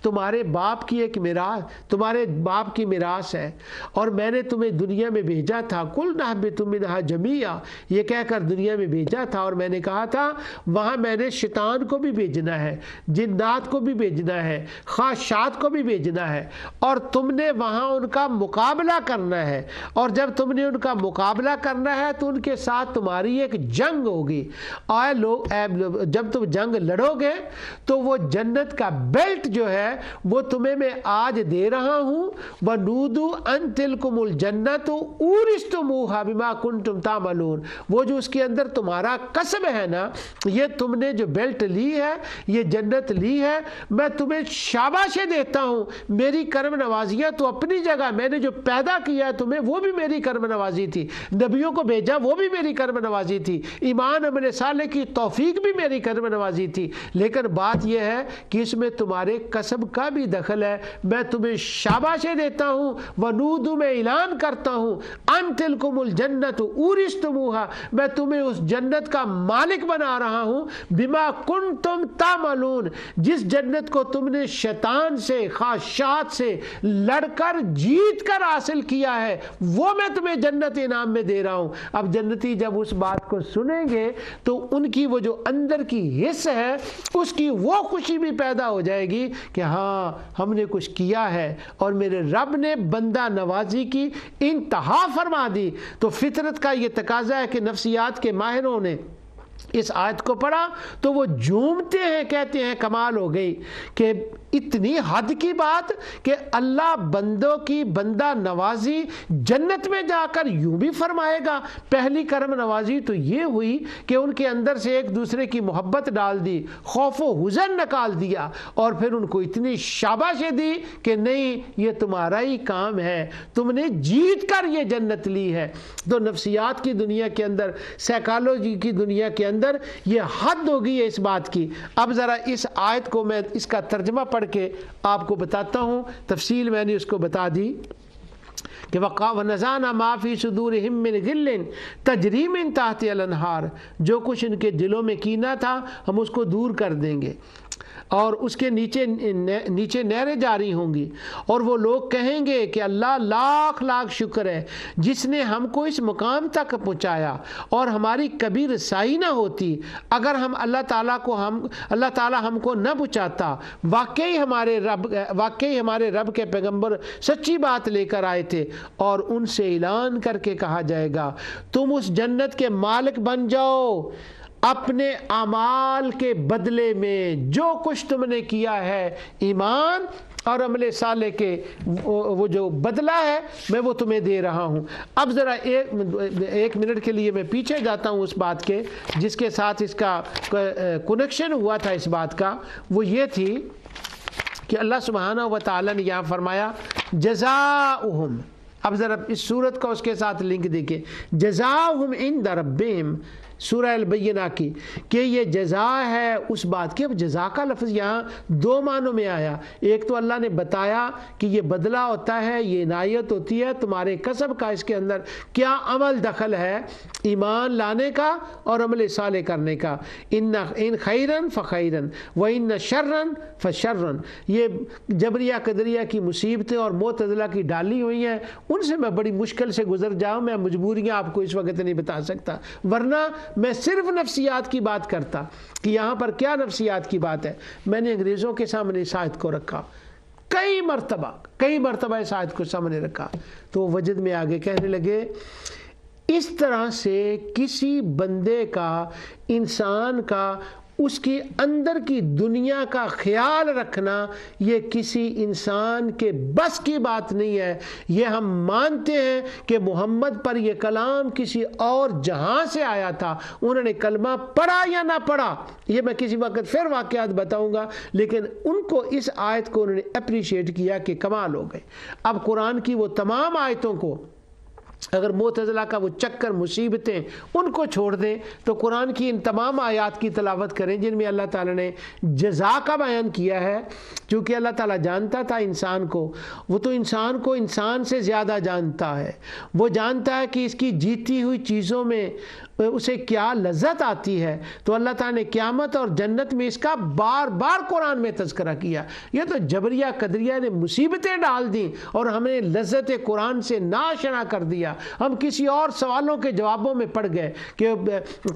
تمہارے باپ کی ایک میراث، تمہارے باپ کی میراث ہے، اور میں نے تمہیں دنیا میں بھیجا تھا قُلْ نَهْبِطُ مِنْهَا جَمِيعًا، یہ کہہ کر دنیا میں بھیجا تھا. اور میں نے کہا تھا وہاں میں نے شیطان کو بھی بھیجنا ہے، جنات کو بھی بھیجنا ہے، خواہشات کو بھی بھیجنا ہے، اور تم نے وہاں ان کا مقابلہ کرنا ہے. اور جب تم نے ان کا مقابلہ کرنا ہے تو ان کے ساتھ تمہاری ایک جنگ ہوگی. جب تم جنگ لڑو گے تو وہ جنت کا بیلٹ جو ہے وہ تمہیں میں آج دے رہا ہوں. وَنُودُوا أَن تِلْكُمُ الْجَنَّةُ اورثتموها بما كنتم تعملون، وہ جو اس کے اندر تمہارا کسب ہے نا، یہ تم نے جو بیلٹ لی ہے، یہ جنت لی ہے، میں تمہیں شاباشیں دیتا ہوں. میری کرم نوازیاں تو اپنی جگہ، میں نے جو پیدا کیا تمہیں وہ بھی میری کرم نوازی تھی، نبیوں کو بھیجا وہ بھی میری کرم نوازی تھی، ایمان عمل صالح کی توفیق بھی میری کرم نوازی تھی. لیکن بات یہ ہے کہ اس میں تمہارے کسب کا بھی دخل ہے. میں تمہیں شاباشیں دیتا ہوں، ونودو میں اعلان کرتا ہوں ان تلکم الجنت اورثتموها، میں تمہیں اس جنت کا مالک بنا رہا ہوں. بما کنتم تعملون، جس جنت کو تم نے شیطان سے خواہشات سے لڑ کر جیت کر حاصل کیا ہے وہ میں تمہیں جنت انعام میں دے رہا ہوں. اب جنتی جب اس بات کو سنیں گے تو ان کی وہ جو اندر کی حص ہے اس کی وہ خوشی بھی پیدا ہو جائے گی کہ ہاں ہم نے کچھ کیا ہے اور میرے رب نے بندہ نوازی کی انتہا فرما دی. تو فطرت کا یہ تقاضا ہے کہ نفسیات کے ماہروں نے اس آیت کو پڑھا تو وہ جھومتے ہیں، کہتے ہیں کمال ہو گئی کہ اتنی حد کی بات کہ اللہ بندوں کی بندہ نوازی جنت میں جا کر یوں بھی فرمائے گا۔ پہلی کرم نوازی تو یہ ہوئی کہ ان کے اندر سے ایک دوسرے کی محبت ڈال دی، خوف و حزن نکال دیا، اور پھر ان کو اتنی شاباشی دی کہ نہیں یہ تمہارا ہی کام ہے، تم نے جیت کر یہ جنت لی ہے۔ تو نفسیات کی دنیا کے اندر، سائیکالوجی کی دنیا کے اندر یہ حد ہو گئی ہے اس بات کی۔ اب ذرا اس آیت کو میں اس کا ترجمہ پڑھ کے آپ کو بتاتا ہوں، تفصیل میں نے اس کو بتا دی کہ وَنَزَعْنَا مَا فِي صُدُورِهِم مِّن غِلٍّ تَجْرِي مِن تَحْتِهَا الْأَنْهَارُ، جو کچھ ان کے دلوں میں کینہ تھا ہم اس کو دور کر دیں گے، اور اس کے نیچے نہریں جاری ہوں گی، اور وہ لوگ کہیں گے کہ اللہ لاکھ لاکھ شکر ہے جس نے ہم کو اس مقام تک پہنچایا، اور ہماری کبھی رسائی نہ ہوتی اگر اللہ تعالیٰ ہم کو نہ پہنچاتا۔ واقعی ہمارے رب کے پیغمبر سچی بات لے کر آئے تھے، اور ان سے اعلان کر کے کہا جائے گا تم اس جنت کے مالک بن جاؤ اپنے اعمال کے بدلے میں، جو کچھ تم نے کیا ہے ایمان اور عمل صالح کے وہ جو بدلہ ہے میں وہ تمہیں دے رہا ہوں۔ اب ذرا ایک منٹ کے لیے میں پیچھے جاتا ہوں اس بات کے جس کے ساتھ اس کا کنیکشن ہوا تھا۔ اس بات کا وہ یہ تھی کہ اللہ سبحانہ و تعالیٰ نے یہاں فرمایا جزاؤہم۔ اب ذرا اس صورت کا اس کے ساتھ لنک دیکھیں، جزاؤہم عند ربہم، سورہ البینہ کی، کہ یہ جزا ہے اس بات کی۔ اب جزا کا لفظ یہاں دو معنوں میں آیا، ایک تو اللہ نے بتایا کہ یہ بدلہ ہوتا ہے، یہ عنایت ہوتی ہے تمہارے کسب کا، اس کے اندر کیا عمل دخل ہے، ایمان لانے کا اور عمل صالح کرنے کا، ان خیرن فخیرن وان شرن فشرن۔ یہ جبریہ قدریہ کی مصیبتیں اور معتزلہ کی ڈالی ہوئی ہیں، ان سے میں بڑی مشکل سے گزر جاؤں، میں مجبوریاں آپ کو اس وقت نہیں بتا سکتا، ورنہ میں صرف نفسیات کی بات کرتا کہ یہاں پر کیا نفسیات کی بات ہے۔ میں نے انگریزوں کے سامنے اس آیت کو رکھا، کئی مرتبہ اس آیت کو سامنے رکھا، تو وجد میں آگے کہنے لگے اس طرح سے کسی بندے کا، انسان کا، اس کی اندر کی دنیا کا خیال رکھنا یہ کسی انسان کے بس کی بات نہیں ہے۔ یہ ہم مانتے ہیں کہ محمد پر یہ کلام کسی اور جہاں سے آیا تھا، انہوں نے کلمہ پڑھا یا نہ پڑھا یہ میں کسی وقت پھر واقعات بتاؤں گا، لیکن ان کو اس آیت کو انہوں نے اپریشیٹ کیا کہ کمال ہو گئے۔ اب قرآن کی وہ تمام آیتوں کو اگر معتزلہ کا وہ چکر مصیبتیں ان کو چھوڑ دیں تو قرآن کی ان تمام آیات کی تلاوت کریں جن میں اللہ تعالیٰ نے جزا کا بیان کیا ہے، چونکہ اللہ تعالیٰ جانتا تھا انسان کو، وہ تو انسان کو انسان سے زیادہ جانتا ہے، وہ جانتا ہے کہ اس کی جیتی ہوئی چیزوں میں اسے کیا لذت آتی ہے، تو اللہ تعالیٰ نے قیامت اور جنت میں اس کا بار بار قرآن میں تذکرہ کیا۔ یہ تو جبریہ قدریہ نے مصیبتیں ڈال دیں اور ہمیں لذت قرآن سے ناشنا کر دیا، ہم کسی اور سوالوں کے جوابوں میں پڑ گئے کہ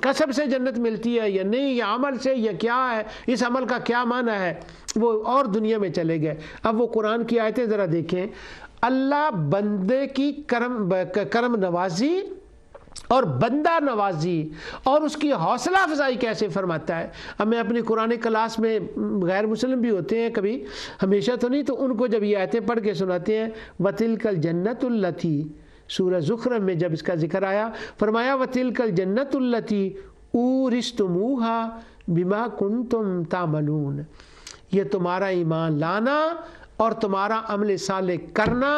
کسب سے جنت ملتی ہے یا نہیں، یا عمل سے، یا کیا ہے، اس عمل کا کیا معنی ہے، وہ اور دنیا میں چلے گئے۔ اب وہ قرآن کی آیتیں ذرا دیکھیں، اللہ بندے کی کرم نوازی اور بندہ نوازی اور اس کی حوصلہ افزائی کیسے فرماتا ہے۔ اب میں اپنی قرآن کلاس میں غیر مسلم بھی ہوتے ہیں کبھی، ہمیشہ تو نہیں، تو ان کو جب یہ آیتیں پڑھ کے سناتے ہیں وَتِلْكَ الْجَنَّةُ الَّتِي، سورہ زخرف میں جب اس کا ذکر آیا فرمایا وَتِلْكَ الْجَنَّةُ الَّتِي أُورِثْتُمُوهَا بِمَا كُنْتُمْ تَعْمَلُونَ، یہ تمہارا ایمان لانا اور تمہارا عمل صالح کرنا،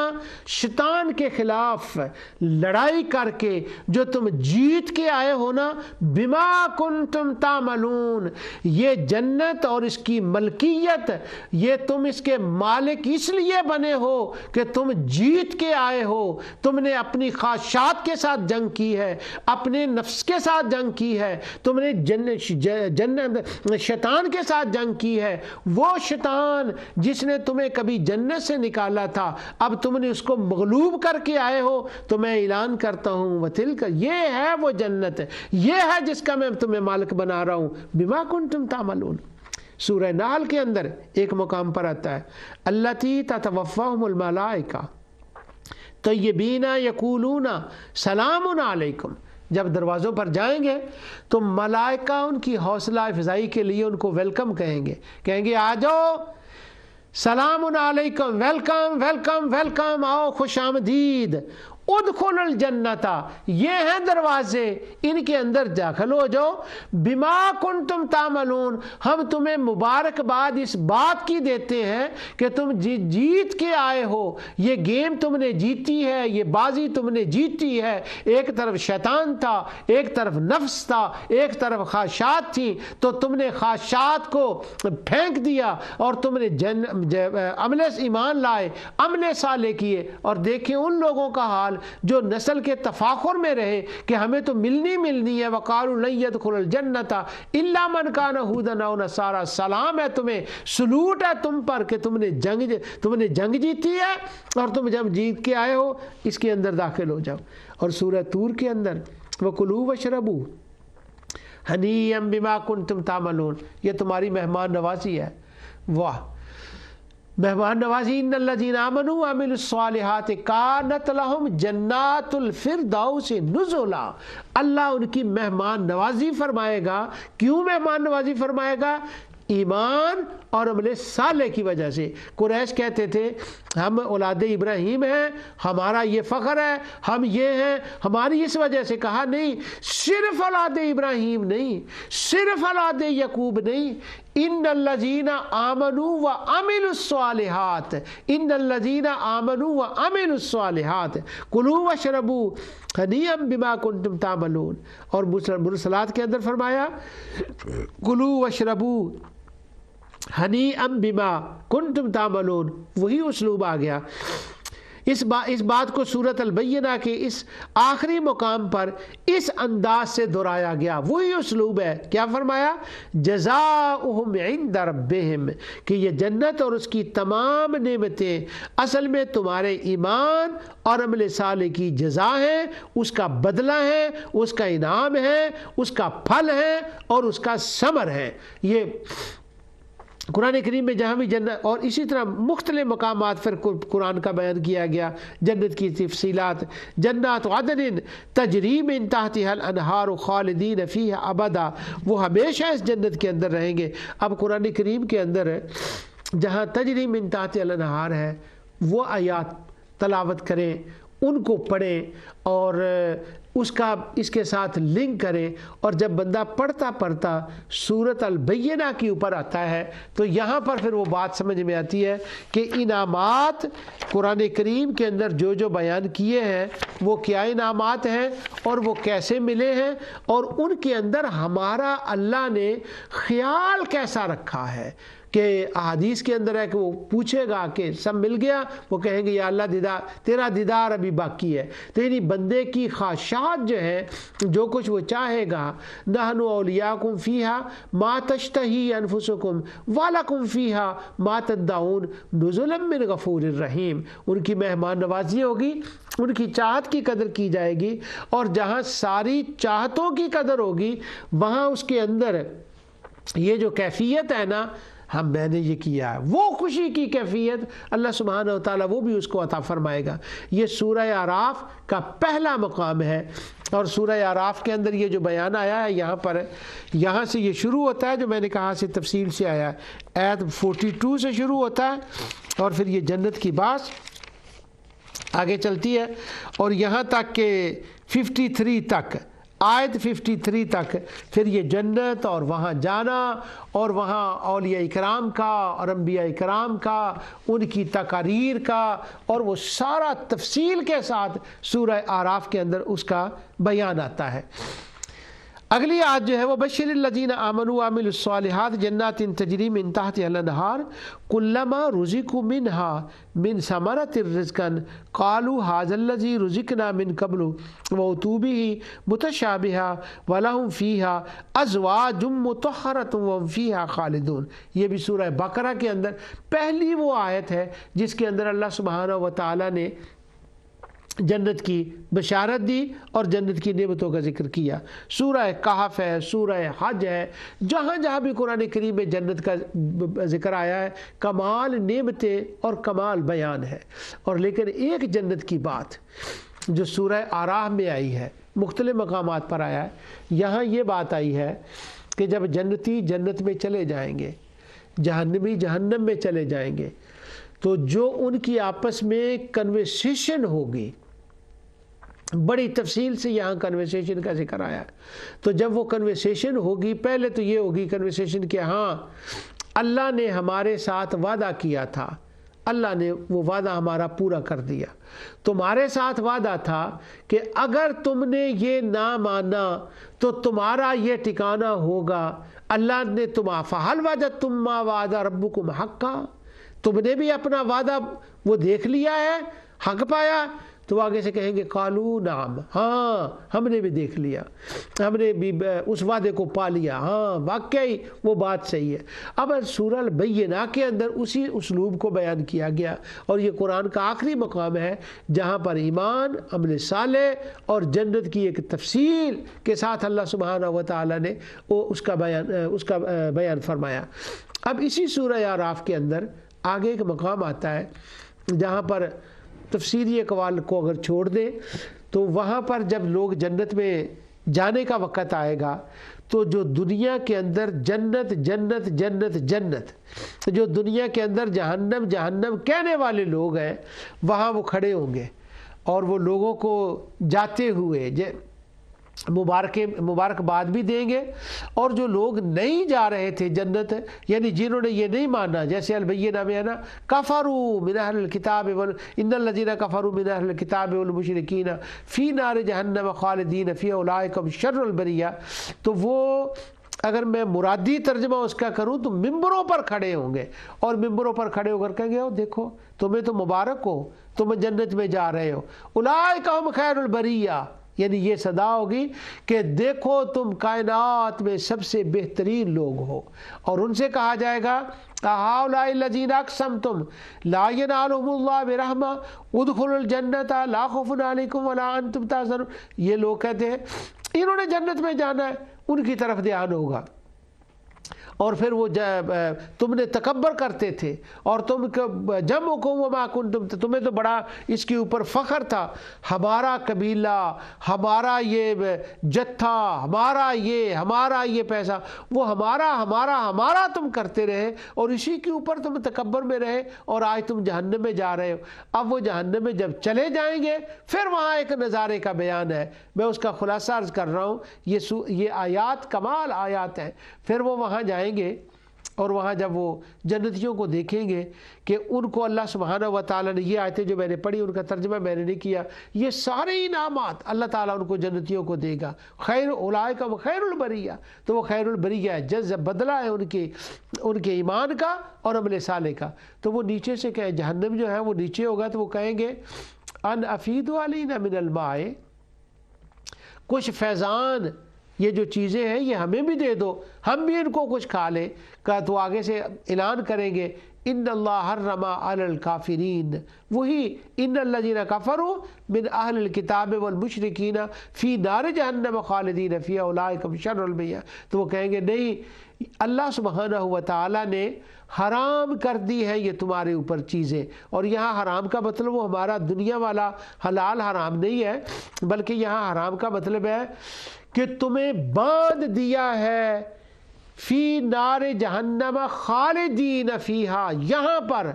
شیطان کے خلاف لڑائی کر کے جو تم جیت کے آئے ہو نا، بما کنتم تعملون، یہ جنت اور اس کی ملکیت، یہ تم اس کے مالک اس لیے بنے ہو کہ تم جیت کے آئے ہو، تم نے اپنی خواہشات کے ساتھ جنگ کی ہے، اپنے نفس کے ساتھ جنگ کی ہے، تم نے شیطان کے ساتھ جنگ کی ہے، وہ شیطان جس نے تمہیں کبھی جنت سے نکالا تھا، اب تم نے اس کو مغلوب کر کے آئے ہو، تو میں اعلان کرتا ہوں وَتِلْكَ، یہ ہے وہ جنت، یہ ہے جس کا میں تمہیں مالک بنا رہا ہوں، بِمَا كُنْتُمْ تَعْمَلُونَ۔ سورہ نحل کے اندر ایک مقام پر آتا ہے الَّتِي تَتَوَفَّاهُمُ الْمَلَائِكَةُ طَيِّبِينَ يَقُولُونَ سَلَامٌ عَلَيْكُمْ، جب دروازوں پر جائیں گے تو ملائکہ ان کی حوصلہ افزائی کے لیے ان کو ویلکم کہیں گے آ جاؤ، سلام علیکم، ویلکم ویلکم ویلکم، آؤ، خوش آمدید، ادخل الجنت، یہ ہیں دروازے، ان کے اندر داخل ہو جاؤ، بما کنتم تعملون، ہم تمہیں مبارکباد اس بات کی دیتے ہیں کہ تم جیت کے آئے ہو، یہ گیم تم نے جیتی ہے، یہ بازی تم نے جیتی ہے، ایک طرف شیطان تھا، ایک طرف نفس تھا، ایک طرف خواہشات تھی، تو تم نے خواہشات کو پھینک دیا اور تم نے عمل ایمان لائے، عمل صالح کیے، اور دیکھیں ان لوگوں کا حال جو نسل کے تفاخر میں رہے کہ ہمیں تو ملنی ہے، وقالوا لن يدخل الجنت الا من كان هودا او نصارى، سلام ہے تمہیں، سلوٹ ہے تم پر کہ تم نے جنگ جیتی ہے اور تم جب جیت کے آئے ہو اس کے اندر داخل ہو جاؤ۔ اور سورہ طور کے اندر وَكُلُوا وَاشْرَبُوا هَنِيًّا بِمَا كُنتُمْ تَعْمَلُونَ، یہ تمہاری مہمان نوازی ہے۔ واہ، مہمان نوازی، ان الذین آمنوا وعملوا الصالحات کانت لہم جنات الفردوس نزلا، اللہ ان کی مہمان نوازی فرمائے گا۔ کیوں مہمان نوازی فرمائے گا؟ ایمان اور عمل صالح کی وجہ سے۔ قریش کہتے تھے ہم اولاد ابراہیم ہیں، ہمارا یہ فخر ہے، ہم یہ ہیں، ہماری اس وجہ سے۔ کہا نہیں، صرف اولاد ابراہیم نہیں، صرف اولاد یعقوب نہیں، ان الذین آمنوا وعملوا الصالحات، ان الذین آمنوا وعملوا الصالحات کلوا واشربوا ہنیئا بما کنتم تعملون۔ اور مرسلات کے اندر فرمایا کلوا واشربوا ہنیئا بما کنتم تعملون، وہی اسلوب آ گیا۔ اس بات کو سورۃ البینہ کے اس آخری مقام پر اس انداز سے دہرایا گیا، وہی اسلوب ہے۔ کیا فرمایا؟ جزاؤہم عند ربہم، کہ یہ جنت اور اس کی تمام نعمتیں اصل میں تمہارے ایمان اور عمل صالح کی جزا ہے، اس کا بدلہ ہے، اس کا انعام ہے، اس کا پھل ہے اور اس کا ثمر ہے۔ یہ قرآن کریم میں جہاں بھی جنت، اور اسی طرح مختلف مقامات پر قرآن کا بیان کیا گیا جنت کی تفصیلات۔ جنات عدن تجری من تحتها الانہار خالدین فیہا ابدا، وہ ہمیشہ اس جنت کے اندر رہیں گے۔ اب قرآن کریم کے اندر جہاں تجری من تحتها الانہار ہے، وہ آیات تلاوت کریں، ان کو پڑھیں اور اس کے ساتھ لنک کریں، اور جب بندہ پڑھتا سورۃ البینہ کے اوپر آتا ہے تو یہاں پر پھر وہ بات سمجھ میں آتی ہے کہ انعامات قرآن کریم کے اندر جو بیان کیے ہیں وہ کیا انعامات ہیں اور وہ کیسے ملے ہیں، اور ان کے اندر ہمارا اللہ نے خیال کیسا رکھا ہے۔ کہ احادیث کے اندر ہے کہ وہ پوچھے گا کہ سب مل گیا، وہ کہیں گے یا اللہ تیرا دیدار ابھی باقی ہے۔ تو یعنی بندے کی خواہشات جو ہے، جو کچھ وہ چاہے گا، نحن اولیاءکم فیہا ما تشتہی انفسکم ولکم فیہا ما تدعون نزلا من غفور الرحیم، ان کی مہمان نوازی ہوگی، ان کی چاہت کی قدر کی جائے گی، اور جہاں ساری چاہتوں کی قدر ہوگی وہاں اس کے اندر یہ جو کیفیت ہے نا، میں نے یہ کیا ہے، وہ خوشی کی کیفیت اللہ سبحانہ و تعالیٰ وہ بھی اس کو عطا فرمائے گا۔ یہ سورہ اعراف کا پہلا مقام ہے، اور سورہ اعراف کے اندر یہ جو بیان آیا ہے یہاں سے یہ شروع ہوتا ہے، جو میں نے کہا سے تفصیل سے آیا ہے، آیت 42 سے شروع ہوتا ہے، اور پھر یہ جنت کی بات آگے چلتی ہے، اور یہاں تک کہ 53 تک، آیت 53 تک پھر یہ جنت اور وہاں جانا اور وہاں اولیاء اکرام کا اور انبیاء اکرام کا، ان کی تقاریر کا، اور وہ سارا تفصیل کے ساتھ سورہ اعراف کے اندر اس کا بیان آتا ہے۔ اگلی آیت جو ہے وہ بشر الذین آمنوا وعملوا الصالحات جنات تجری من تحتها الانہار کلما رزقوا منها من ثمرۃ رزقا قالوا هذا الذی رزقنا من قبل واتوا به متشابہا ولہم فیہا ازواج مطہرۃ وہم فیہا خالدون۔ یہ بھی سورہ بقرہ کے اندر پہلی وہ آیت ہے جس کے اندر اللہ سبحانہ و تعالیٰ نے جنت کی بشارت دی اور جنت کی نعمتوں کا ذکر کیا۔ سورہ کہف ہے، سورہ حج ہے، جہاں جہاں بھی قرآن کریم میں جنت کا ذکر آیا ہے کمال نعمتیں اور کمال بیان ہے۔ اور لیکن ایک جنت کی بات جو سورہ اعراف میں آئی ہے مختلف مقامات پر آیا ہے۔ یہاں یہ بات آئی ہے کہ جب جنتی جنت میں چلے جائیں گے، جہنمی جہنم میں چلے جائیں گے، تو جو ان کی آپس میں کنورسیشن ہوگی، بڑی تفصیل سے یہاں کنورسیشن کا ذکر آیا ہے، تو جب وہ کنورسیشن ہوگی، پہلے تو یہ ہوگی کنورسیشن کہ ہاں اللہ نے ہمارے ساتھ وعدہ کیا تھا، اللہ نے وہ وعدہ ہمارا پورا کر دیا، تمہارے ساتھ وعدہ تھا کہ اگر تم نے یہ نہ مانا تو تمہارا یہ ٹھکانہ ہوگا، اللہ نے فَهَلْ وَجَدتُم مَّا وَعَدَ رَبُّكُمْ حَقًّا، تم نے بھی اپنا وعدہ وہ دیکھ لیا ہے، حق پایا؟ تو آگے سے کہیں گے قالوا نعم، ہاں ہم نے بھی دیکھ لیا، ہم نے بھی اس وعدے کو پا لیا، ہاں واقعی وہ بات صحیح ہے۔ اب سورہ البینہ کے اندر اسی اسلوب کو بیان کیا گیا، اور یہ قرآن کا آخری مقام ہے جہاں پر ایمان، عمل صالح اور جنت کی ایک تفصیل کے ساتھ اللہ سبحانہ و تعالیٰ نے اس کا بیان فرمایا۔ اب اسی سورہ اعراف کے اندر آگے ایک مقام آتا ہے جہاں پر تفسیری اقوال کو اگر چھوڑ دیں تو وہاں پر جب لوگ جنت میں جانے کا وقت آئے گا تو جو دنیا کے اندر جنت جنت جنت جنت، جو دنیا کے اندر جہنم جہنم کہنے والے لوگ ہیں، وہاں وہ کھڑے ہوں گے اور وہ لوگوں کو جاتے ہوئے مبارکباد بھی دیں گے، اور جو لوگ نہیں جا رہے تھے جنت، یعنی جنہوں نے یہ نہیں مانا، جیسے البینہ میں ہے نا کفروا من اہل الکتاب ان الذین کفروا من اہل الکتاب والمشرکین فی نار جہنم خالدین فیہا اولئک هم شر البریہ، تو وہ اگر میں مرادی ترجمہ اس کا کروں تو ممبروں پر کھڑے ہوں گے، اور ممبروں پر کھڑے ہو کر کہیں گے دیکھو تمہیں تو مبارک ہو، تم جنت میں جا رہے ہو، اولئک هم خیر البریہ، یعنی یہ صدا ہوگی کہ دیکھو تم کائنات میں سب سے بہترین لوگ ہو، اور ان سے کہا جائے گا ہؤلاء الذین اقسمتم لا ینالهم اللہ برحمہ ادخلوا الجنۃ لا خوف علیکم ولا انتم تحزنون، یہ لوگ کہتے ہیں انہوں نے جنت میں جانا ہے، ان کی طرف دھیان ہوگا، اور پھر وہ تم نے تکبر کرتے تھے، اور تم جمعکم وما کنتم، تمہیں تو بڑا اس کے اوپر فخر تھا، ہمارا قبیلہ، ہمارا یہ جتھا، ہمارا یہ پیسہ، وہ ہمارا تم کرتے رہے، اور اسی کے اوپر تم تکبر میں رہے، اور آج تم جہنم میں جا رہے ہو۔ اب وہ جہنم میں جب چلے جائیں گے پھر وہاں ایک نظارے کا بیان ہے، میں اس کا خلاصہ عرض کر رہا ہوں، یہ آیات کمال آیات ہیں۔ پھر وہ وہاں جائیں گے، اور وہاں جب وہ جنتیوں کو دیکھیں گے کہ ان کو اللہ سبحانہ و تعالیٰ نے، یہ آیتیں جو میں نے پڑھی ان کا ترجمہ میں نے نہیں کیا، یہ سارے انعامات اللہ تعالیٰ ان کو جنتیوں کو دے گا، خیر اولئک خیر البریہ، تو وہ خیر البریہ ہے، جزا بدلہ ہے ان کے ایمان کا اور عمل صالح کا۔ تو وہ نیچے سے کہیں، جہنم جو ہے وہ نیچے ہوگا تو وہ کہیں گے ان افیدوا علینا من الماء، کچھ فیضان، یہ جو چیزیں ہیں یہ ہمیں بھی دے دو، ہم بھی ان کو کچھ کھا لیں، تو آگے سے اعلان کریں گے ان اللہ حرم علی الکافرین، وہی ان الذین کفروا من اہل الکتاب والمشرکین فی نار جہنم خالدین فیہا اولئک هم شر البریہ، تو وہ کہیں گے نہیں، اللہ سبحانہ و تعالیٰ نے حرام کر دی ہے یہ تمہارے اوپر چیزیں، اور یہاں حرام کا مطلب وہ ہمارا دنیا والا حلال حرام نہیں ہے، بلکہ یہاں حرام کا مطلب ہے کہ تمہیں باندھ دیا ہے فی نار جہنم خالدین فیہا، یہاں پر،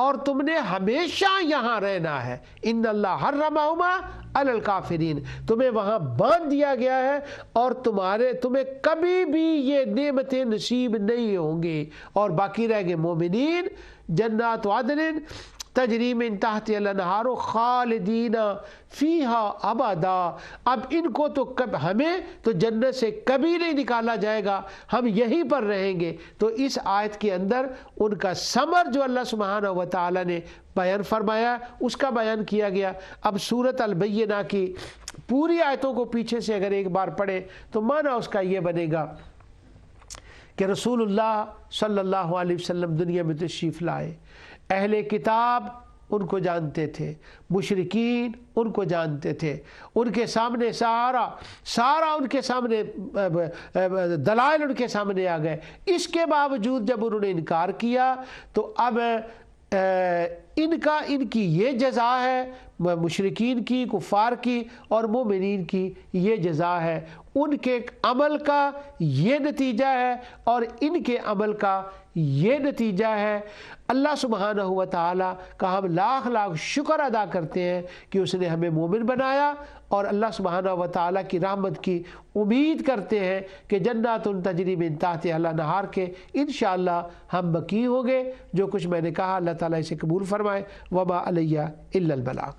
اور تم نے ہمیشہ یہاں رہنا ہے، ان اللہ حرمہما علی الکافرین، تمہیں وہاں باندھ دیا گیا ہے، اور تمہیں کبھی بھی یہ نعمتیں نصیب نہیں ہوں گی، اور باقی رہ گئے مومنین، جنات عدن تجری من تحت الانہار خالدین فیہا ابدا۔ اب ان کو تو ہمیں تو جنت سے کبھی نہیں نکالا جائے گا، ہم یہیں پر رہیں گے۔ تو اس آیت کے اندر ان کا ثمر جو اللہ سبحانہ و تعالی نے بیان فرمایا اس کا بیان کیا گیا۔ اب سورۃ البینہ کی پوری آیتوں کو پیچھے سے اگر ایک بار پڑھیں تو معنی اس کا یہ بنے گا کہ رسول اللہ صلی اللہ علیہ وسلم دنیا میں تشریف لائے، اہل کتاب ان کو جانتے تھے، مشرکین ان کو جانتے تھے، ان کے سامنے سارا ان کے سامنے دلائل ان کے سامنے آ گئے، اس کے باوجود جب انہوں نے انکار کیا تو اب ان کی یہ جزا ہے، مشرکین کی، کفار کی اور مومنین کی یہ جزا ہے، ان کے عمل کا یہ نتیجہ ہے اور ان کے عمل کا یہ نتیجہ ہے۔ اللہ سبحانہ و تعالیٰ کا ہم لاکھ لاکھ شکر ادا کرتے ہیں کہ اس نے ہمیں مومن بنایا، اور اللہ سبحانہ و تعالیٰ کی رحمت کی امید کرتے ہیں کہ جنات تجری من تحتہا الانہار کے انشاءاللہ ہم بقی ہوں گے۔ جو کچھ میں نے کہا اللہ تعالیٰ اسے قبول فرمائے۔ وما علیہ الا البلاغ۔